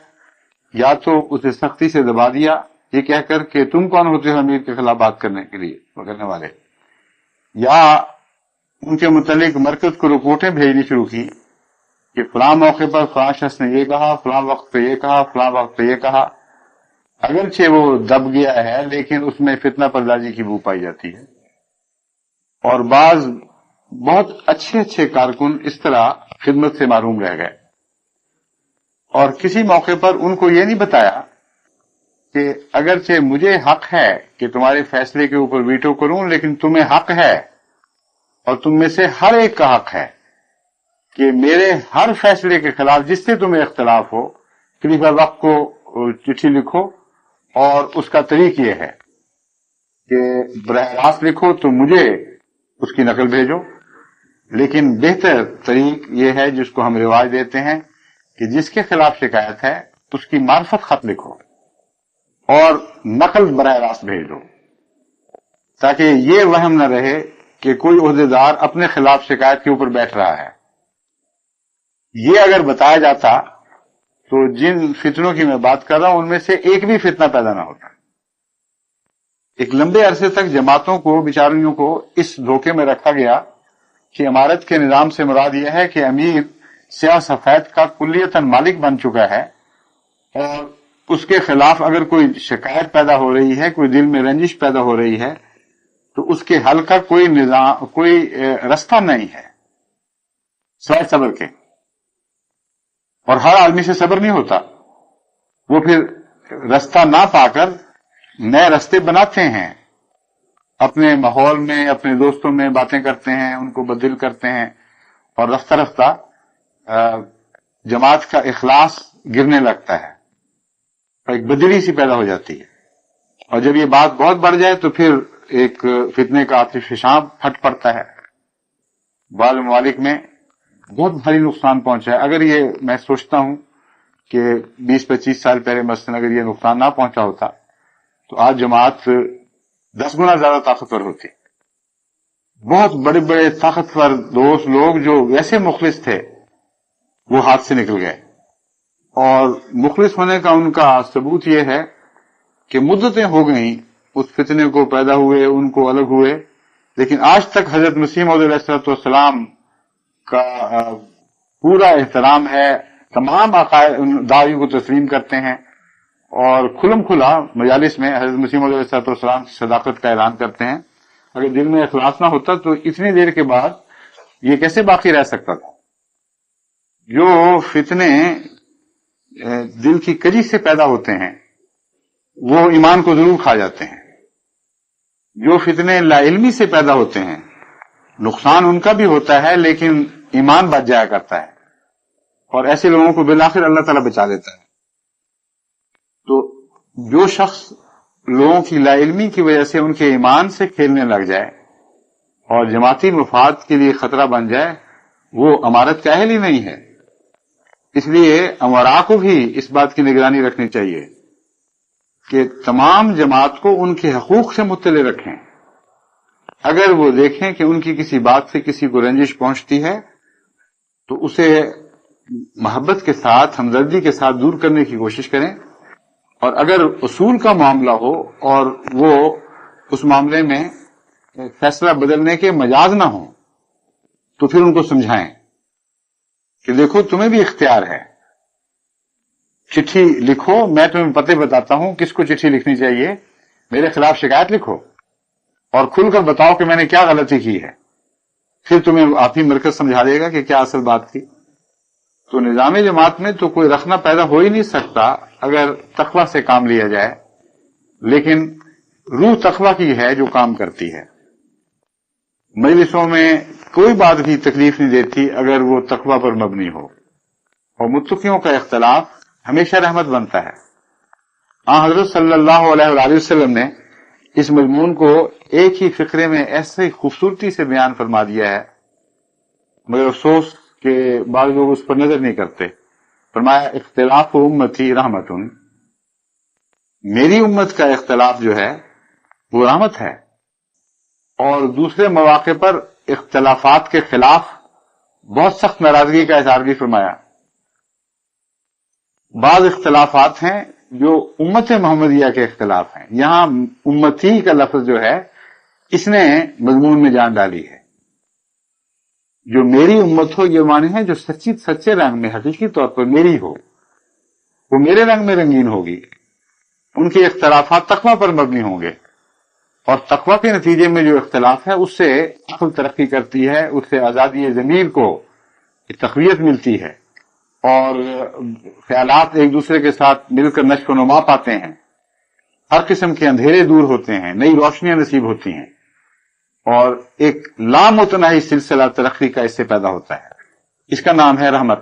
یا تو اسے سختی سے دبا دیا یہ کہہ کر کہ تم کون ہوتے ہو امیر کے خلاف بات کرنے کے لیے کرنے والے، یا ان کے متعلق مرکز کو رپورٹیں بھیجنی شروع کی کہ فلاں موقع پر فلاں شخص نے یہ کہا، فلاں وقت پہ یہ کہا، فلاں وقت پہ یہ کہا. اگرچہ وہ دب گیا ہے لیکن اس میں فتنہ پردازی کی بو پائی جاتی ہے، اور بعض بہت اچھے کارکن اس طرح خدمت سے محروم رہ گئے. اور کسی موقع پر ان کو یہ نہیں بتایا کہ اگرچہ مجھے حق ہے کہ تمہارے فیصلے کے اوپر ویٹو کروں، لیکن تمہیں حق ہے اور تم میں سے ہر ایک کا حق ہے کہ میرے ہر فیصلے کے خلاف جس سے تمہیں اختلاف ہو، خلیفہ وقت کو چٹھی لکھو، اور اس کا طریق یہ ہے کہ براہ راست لکھو تو مجھے اس کی نقل بھیجو، لیکن بہتر طریق یہ ہے جس کو ہم رواج دیتے ہیں کہ جس کے خلاف شکایت ہے اس کی معرفت خط لکھو اور نقل براہ راست بھیج دو، تاکہ یہ وہم نہ رہے کہ کوئی عہدیدار اپنے خلاف شکایت کے اوپر بیٹھ رہا ہے. یہ اگر بتایا جاتا تو جن فتنوں کی میں بات کر رہا ہوں ان میں سے ایک بھی فتنہ پیدا نہ ہوتا. ایک لمبے عرصے تک جماعتوں کو، بیچاریوں کو اس دھوکے میں رکھا گیا کہ امارت کے نظام سے مراد یہ ہے کہ امیر سیاہ سفید کا کلیتاً مالک بن چکا ہے اور اس کے خلاف اگر کوئی شکایت پیدا ہو رہی ہے، کوئی دل میں رنجش پیدا ہو رہی ہے، تو اس کے حل کا کوئی نظام، کوئی رستہ نہیں ہے سوائے صبر کے. اور ہر آدمی سے صبر نہیں ہوتا، وہ پھر رستہ نہ پا کر نئے رستے بناتے ہیں، اپنے ماحول میں، اپنے دوستوں میں باتیں کرتے ہیں، ان کو بدل کرتے ہیں، اور رفتہ رفتہ جماعت کا اخلاص گرنے لگتا ہے، اور ایک بدلی سی پیدا ہو جاتی ہے. اور جب یہ بات بہت بڑھ جائے تو پھر ایک فتنے کا آتش فشاں پھٹ پڑتا ہے. بعض ممالک میں بہت بھاری نقصان پہنچا ہے. اگر یہ میں سوچتا ہوں کہ 20-25 سال پہلے مثلاً اگر یہ نقصان نہ پہنچا ہوتا تو آج جماعت 10 گنا زیادہ طاقتور ہوتی. بہت بڑے بڑے طاقتور دوست لوگ جو ویسے مخلص تھے وہ ہاتھ سے نکل گئے. اور مخلص ہونے کا ان کا ثبوت یہ ہے کہ مدتیں ہو گئیں اس فتنے کو پیدا ہوئے، ان کو الگ ہوئے، لیکن آج تک حضرت مسیح موعود علیہ السلام کا پورا احترام ہے. تمام دعویوں کو تسلیم کرتے ہیں اور کھلم کھلا مجالس میں حضرت مسیح موعود علیہ السلام کی صداقت کا اعلان کرتے ہیں. اگر دل میں اخلاص نہ ہوتا تو اتنی دیر کے بعد یہ کیسے باقی رہ سکتا تھا؟ جو فتنے دل کی کجی سے پیدا ہوتے ہیں وہ ایمان کو ضرور کھا جاتے ہیں. جو فتنے لا علمی سے پیدا ہوتے ہیں نقصان ان کا بھی ہوتا ہے لیکن ایمان بچ جایا کرتا ہے، اور ایسے لوگوں کو بالآخر اللہ تعالیٰ بچا لیتا ہے. تو جو شخص لوگوں کی لا علمی کی وجہ سے ان کے ایمان سے کھیلنے لگ جائے اور جماعتی مفاد کے لیے خطرہ بن جائے وہ امارت کا اہل ہی نہیں ہے. اس لیے امراء کو بھی اس بات کی نگرانی رکھنی چاہیے کہ تمام جماعت کو ان کے حقوق سے مطلع رکھیں. اگر وہ دیکھیں کہ ان کی کسی بات سے کسی کو رنجش پہنچتی ہے تو اسے محبت کے ساتھ، ہمدردی کے ساتھ دور کرنے کی کوشش کریں. اور اگر اصول کا معاملہ ہو اور وہ اس معاملے میں فیصلہ بدلنے کے مجاز نہ ہوں تو پھر ان کو سمجھائیں کہ دیکھو تمہیں بھی اختیار ہے، چٹھی لکھو، میں تمہیں پتے بتاتا ہوں کس کو چٹھی لکھنی چاہیے، میرے خلاف شکایت لکھو اور کھل کر بتاؤ کہ میں نے کیا غلطی کی ہے. پھر تمہیں آپ ہی مرکز سمجھا دے گا کہ کیا اصل بات تھی. تو نظام جماعت میں تو کوئی رخنہ پیدا ہو ہی نہیں سکتا اگر تقوی سے کام لیا جائے، لیکن روح تقوی کی ہے جو کام کرتی ہے. مجلسوں میں کوئی بات بھی تکلیف نہیں دیتی اگر وہ تقوی پر مبنی ہو، اور متقیوں کا اختلاف ہمیشہ رحمت بنتا ہے. حضرت صلی اللہ علیہ وآلہ وسلم نے اس مضمون کو ایک ہی فقرے میں ایسے خوبصورتی سے بیان فرما دیا ہے، مگر افسوس کہ بعض لوگ اس پر نظر نہیں کرتے. فرمایا اختلاف امتی رحمتن، میری امت کا اختلاف جو ہے وہ رحمت ہے. اور دوسرے مواقع پر اختلافات کے خلاف بہت سخت ناراضگی کا اظہار بھی فرمایا. بعض اختلافات ہیں جو امت محمدیہ کے اختلاف ہیں، یہاں امتی کا لفظ جو ہے اس نے مضمون میں جان ڈالی ہے. جو میری امت ہو یہ معنی ہے جو سچے رنگ میں حقیقی طور پر میری ہو، وہ میرے رنگ میں رنگین ہوگی. ان کے اختلافات تقوی پر مبنی ہوں گے، اور تقوی کے نتیجے میں جو اختلاف ہے اس سے عقل ترقی کرتی ہے، اس سے آزادی ضمیر کو تقویت ملتی ہے، اور خیالات ایک دوسرے کے ساتھ مل کر نشو و نما پاتے ہیں. ہر قسم کے اندھیرے دور ہوتے ہیں، نئی روشنیاں نصیب ہوتی ہیں، اور ایک لامتناہی سلسلہ ترقی کا اس سے پیدا ہوتا ہے. اس کا نام ہے رحمت.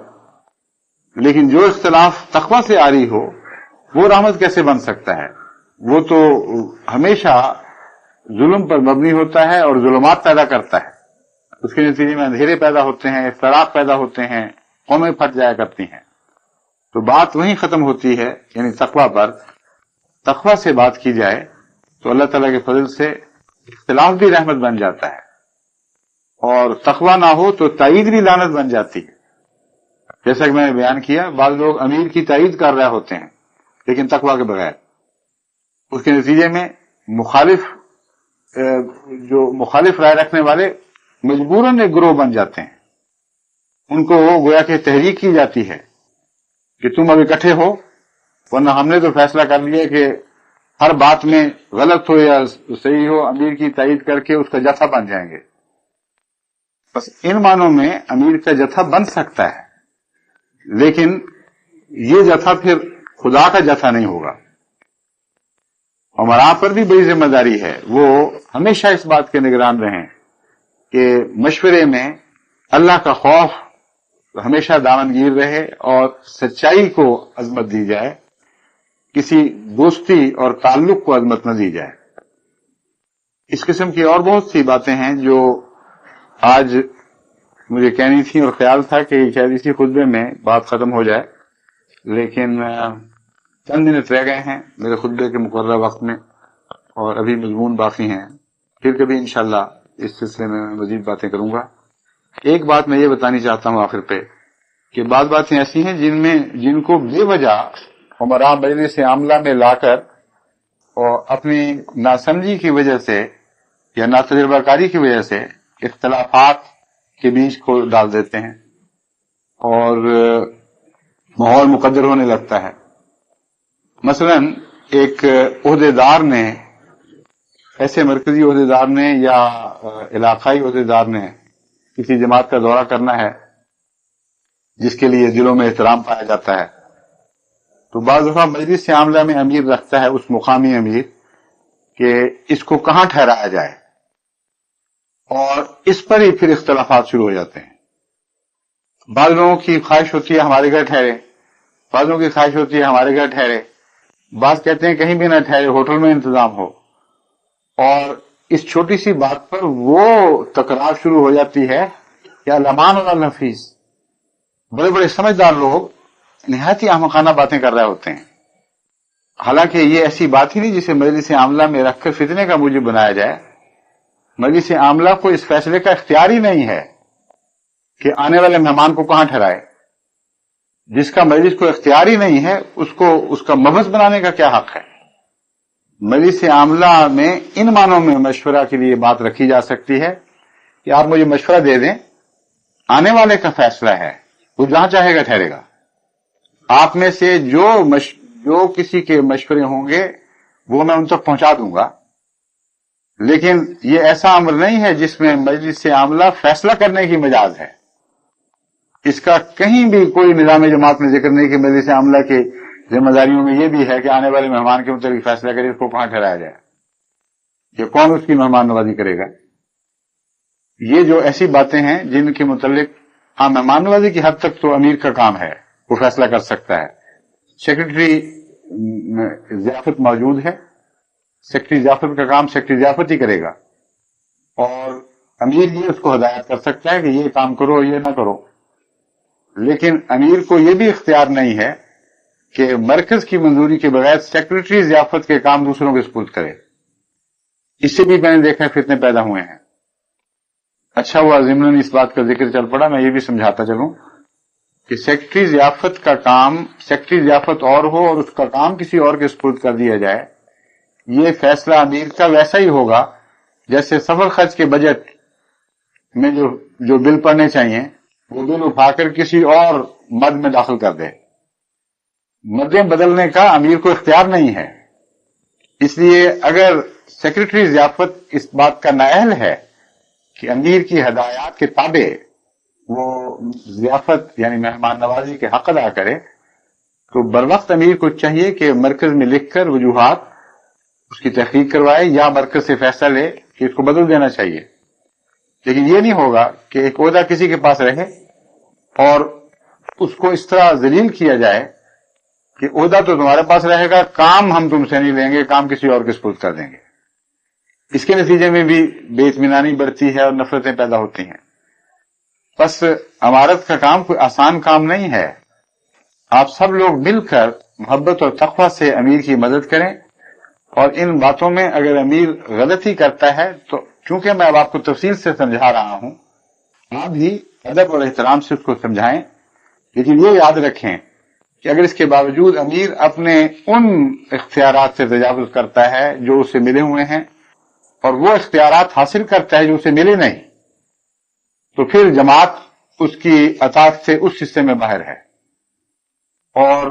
لیکن جو اختلاف تقوی سے آری ہو وہ رحمت کیسے بن سکتا ہے؟ وہ تو ہمیشہ ظلم پر مبنی ہوتا ہے اور ظلمات پیدا کرتا ہے. اس کے نتیجے میں اندھیرے پیدا ہوتے ہیں، اختلاف پیدا ہوتے ہیں، قومیں پھٹ جایا کرتی ہیں. تو بات وہیں ختم ہوتی ہے، یعنی تقوی پر. تقوی سے بات کی جائے تو اللہ تعالیٰ کے فضل سے اختلاف بھی رحمت بن جاتا ہے، اور تقوی نہ ہو تو تائید بھی لعنت بن جاتی ہے. جیسا کہ میں نے بیان کیا، بعض لوگ امیر کی تائید کر رہے ہوتے ہیں لیکن تقوی کے بغیر. اس کے نتیجے میں مخالف رائے رکھنے والے مجبوراً ایک گروہ بن جاتے ہیں. ان کو گویا کہ تحریک کی جاتی ہے کہ تم اب اکٹھے ہو ورنہ ہم نے تو فیصلہ کر لیا کہ ہر بات میں غلط ہو یا صحیح ہو امیر کی تائید کر کے اس کا جتھا بن جائیں گے. بس ان معنوں میں امیر کا جتھا بن سکتا ہے، لیکن یہ جتھا پھر خدا کا جتھا نہیں ہوگا. عمراء پر بھی بڑی ذمہ داری ہے، وہ ہمیشہ اس بات کے نگران رہیں کہ مشورے میں اللہ کا خوف ہمیشہ دامنگیر رہے اور سچائی کو عظمت دی جائے، کسی دوستی اور تعلق کو عظمت نہ دی جائے. اس قسم کی اور بہت سی باتیں ہیں جو آج مجھے کہنی تھی اور خیال تھا کہ شاید اسی خطبے میں بات ختم ہو جائے، لیکن چند منٹ رہ گئے ہیں میرے خطبے کے مقررہ وقت میں اور ابھی مضمون باقی ہیں. پھر کبھی انشاءاللہ اس سلسلے میں مزید باتیں کروں گا. ایک بات میں یہ بتانی چاہتا ہوں آخر پہ کہ بعض باتیں ایسی ہیں جن کو بے وجہ عمراء مجلس عاملہ میں لا کر اور اپنی ناسمجھی کی وجہ سے یا ناتجربہ کاری کی وجہ سے اختلافات کے بیچ کو ڈال دیتے ہیں اور ماحول مقدر ہونے لگتا ہے. مثلا ایک عہدیدار نے، ایسے مرکزی عہدیدار نے یا علاقائی عہدیدار نے کسی جماعت کا دورہ کرنا ہے جس کے لیے دلوں میں احترام پایا جاتا ہے، تو بعض دفعہ مجلس عاملہ میں امیر رکھتا ہے اس مقامی امیر کہ اس کو کہاں ٹھہرایا جائے، اور اس پر ہی پھر اختلافات شروع ہو جاتے ہیں. بعض لوگوں کی خواہش ہوتی ہے ہمارے گھر ٹھہرے، بعض لوگوں کی خواہش ہوتی ہے ہمارے گھر ٹھہرے، بعض کہتے ہیں کہیں بھی نہ ٹھہرے، ہوٹل میں انتظام ہو. اور اس چھوٹی سی بات پر وہ تکرار شروع ہو جاتی ہے کہ الامان اور النفیس. بڑے بڑے سمجھدار لوگ نہایت ہی احمقانہ باتیں کر رہے ہوتے ہیں، حالانکہ یہ ایسی بات ہی نہیں جسے مجلس عاملہ میں رکھ کر فتنے کا موجب بنایا جائے. مجلس عاملہ کو اس فیصلے کا اختیار ہی نہیں ہے کہ آنے والے مہمان کو کہاں ٹھہرائے. جس کا مجلس کو اختیار ہی نہیں ہے اس کو اس کا مبحث بنانے کا کیا حق ہے. مجلس عاملہ میں ان معنوں میں مشورہ کے لیے بات رکھی جا سکتی ہے کہ آپ مجھے مشورہ دے دیں، آنے والے کا فیصلہ ہے، وہ جہاں چاہے گا ٹھہرے گا. آپ میں سے جو کسی کے مشورے ہوں گے وہ میں ان تک پہنچا دوں گا، لیکن یہ ایسا امر نہیں ہے جس میں مجلس عاملہ فیصلہ کرنے کی مجاز ہے. اس کا کہیں بھی کوئی نظام جماعت میں ذکر نہیں کہ مجلس عاملہ کی ذمہ داریوں میں یہ بھی ہے کہ آنے والے مہمان کے متعلق فیصلہ کرے اس کو کہاں ٹھہرایا جائے، یہ کون اس کی مہمان نوازی کرے گا. یہ جو ایسی باتیں ہیں جن کے متعلق مہمان نوازی کی حد تک تو امیر کا کام ہے، وہ فیصلہ کر سکتا ہے. سیکرٹری ضیافت موجود ہے، سیکرٹری ضیافت کا کام سیکرٹری ضیافت ہی کرے گا، اور امیر یہ اس کو ہدایت کر سکتا ہے کہ یہ کام کرو یہ نہ کرو. لیکن امیر کو یہ بھی اختیار نہیں ہے کہ مرکز کی منظوری کے بغیر سیکرٹری ضیافت کے کام دوسروں کے سپرد کرے. اس سے بھی میں نے دیکھا فتنے پیدا ہوئے ہیں. اچھا ہوا ضمن اس بات کا ذکر چل پڑا، میں یہ بھی سمجھاتا چلوں کہ سیکرٹری ضیافت کا کام سیکرٹری ضیافت اور ہو اور اس کا کام کسی اور کے سپرد کر دیا جائے، یہ فیصلہ امیر کا ویسا ہی ہوگا جیسے سفر خرچ کے بجٹ میں جو بل پڑنے چاہیے وہ بل اٹھا کر کسی اور مد میں داخل کر دے. مدیں بدلنے کا امیر کو اختیار نہیں ہے. اس لیے اگر سیکرٹری ضیافت اس بات کا نااہل ہے کہ امیر کی ہدایات کے تابع وہ ضیافت یعنی مہمان نوازی کے حق ادا کرے، تو بروقت امیر کو چاہیے کہ مرکز میں لکھ کر وجوہات اس کی تحقیق کروائے یا مرکز سے فیصلہ لے کہ اس کو بدل دینا چاہیے. لیکن یہ نہیں ہوگا کہ ایک عہدہ کسی کے پاس رہے اور اس کو اس طرح ذلیل کیا جائے کہ عہدہ تو تمہارے پاس رہے گا، کام ہم تم سے نہیں لیں گے، کام کسی اور کے سپرد کر دیں گے. اس کے نتیجے میں بھی بے اطمینانی بڑھتی ہے اور نفرتیں پیدا ہوتی ہیں. بس امارت کا کام کوئی آسان کام نہیں ہے. آپ سب لوگ مل کر محبت اور تقوی سے امیر کی مدد کریں، اور ان باتوں میں اگر امیر غلطی کرتا ہے تو چونکہ میں اب آپ کو تفصیل سے سمجھا رہا ہوں، آپ بھی ادب اور احترام سے اس کو سمجھائیں. لیکن یہ یاد رکھیں کہ اگر اس کے باوجود امیر اپنے ان اختیارات سے تجاوز کرتا ہے جو اسے ملے ہوئے ہیں اور وہ اختیارات حاصل کرتا ہے جو اسے ملے نہیں، تو پھر جماعت اس کی اطاعت سے اس حصے میں باہر ہے، اور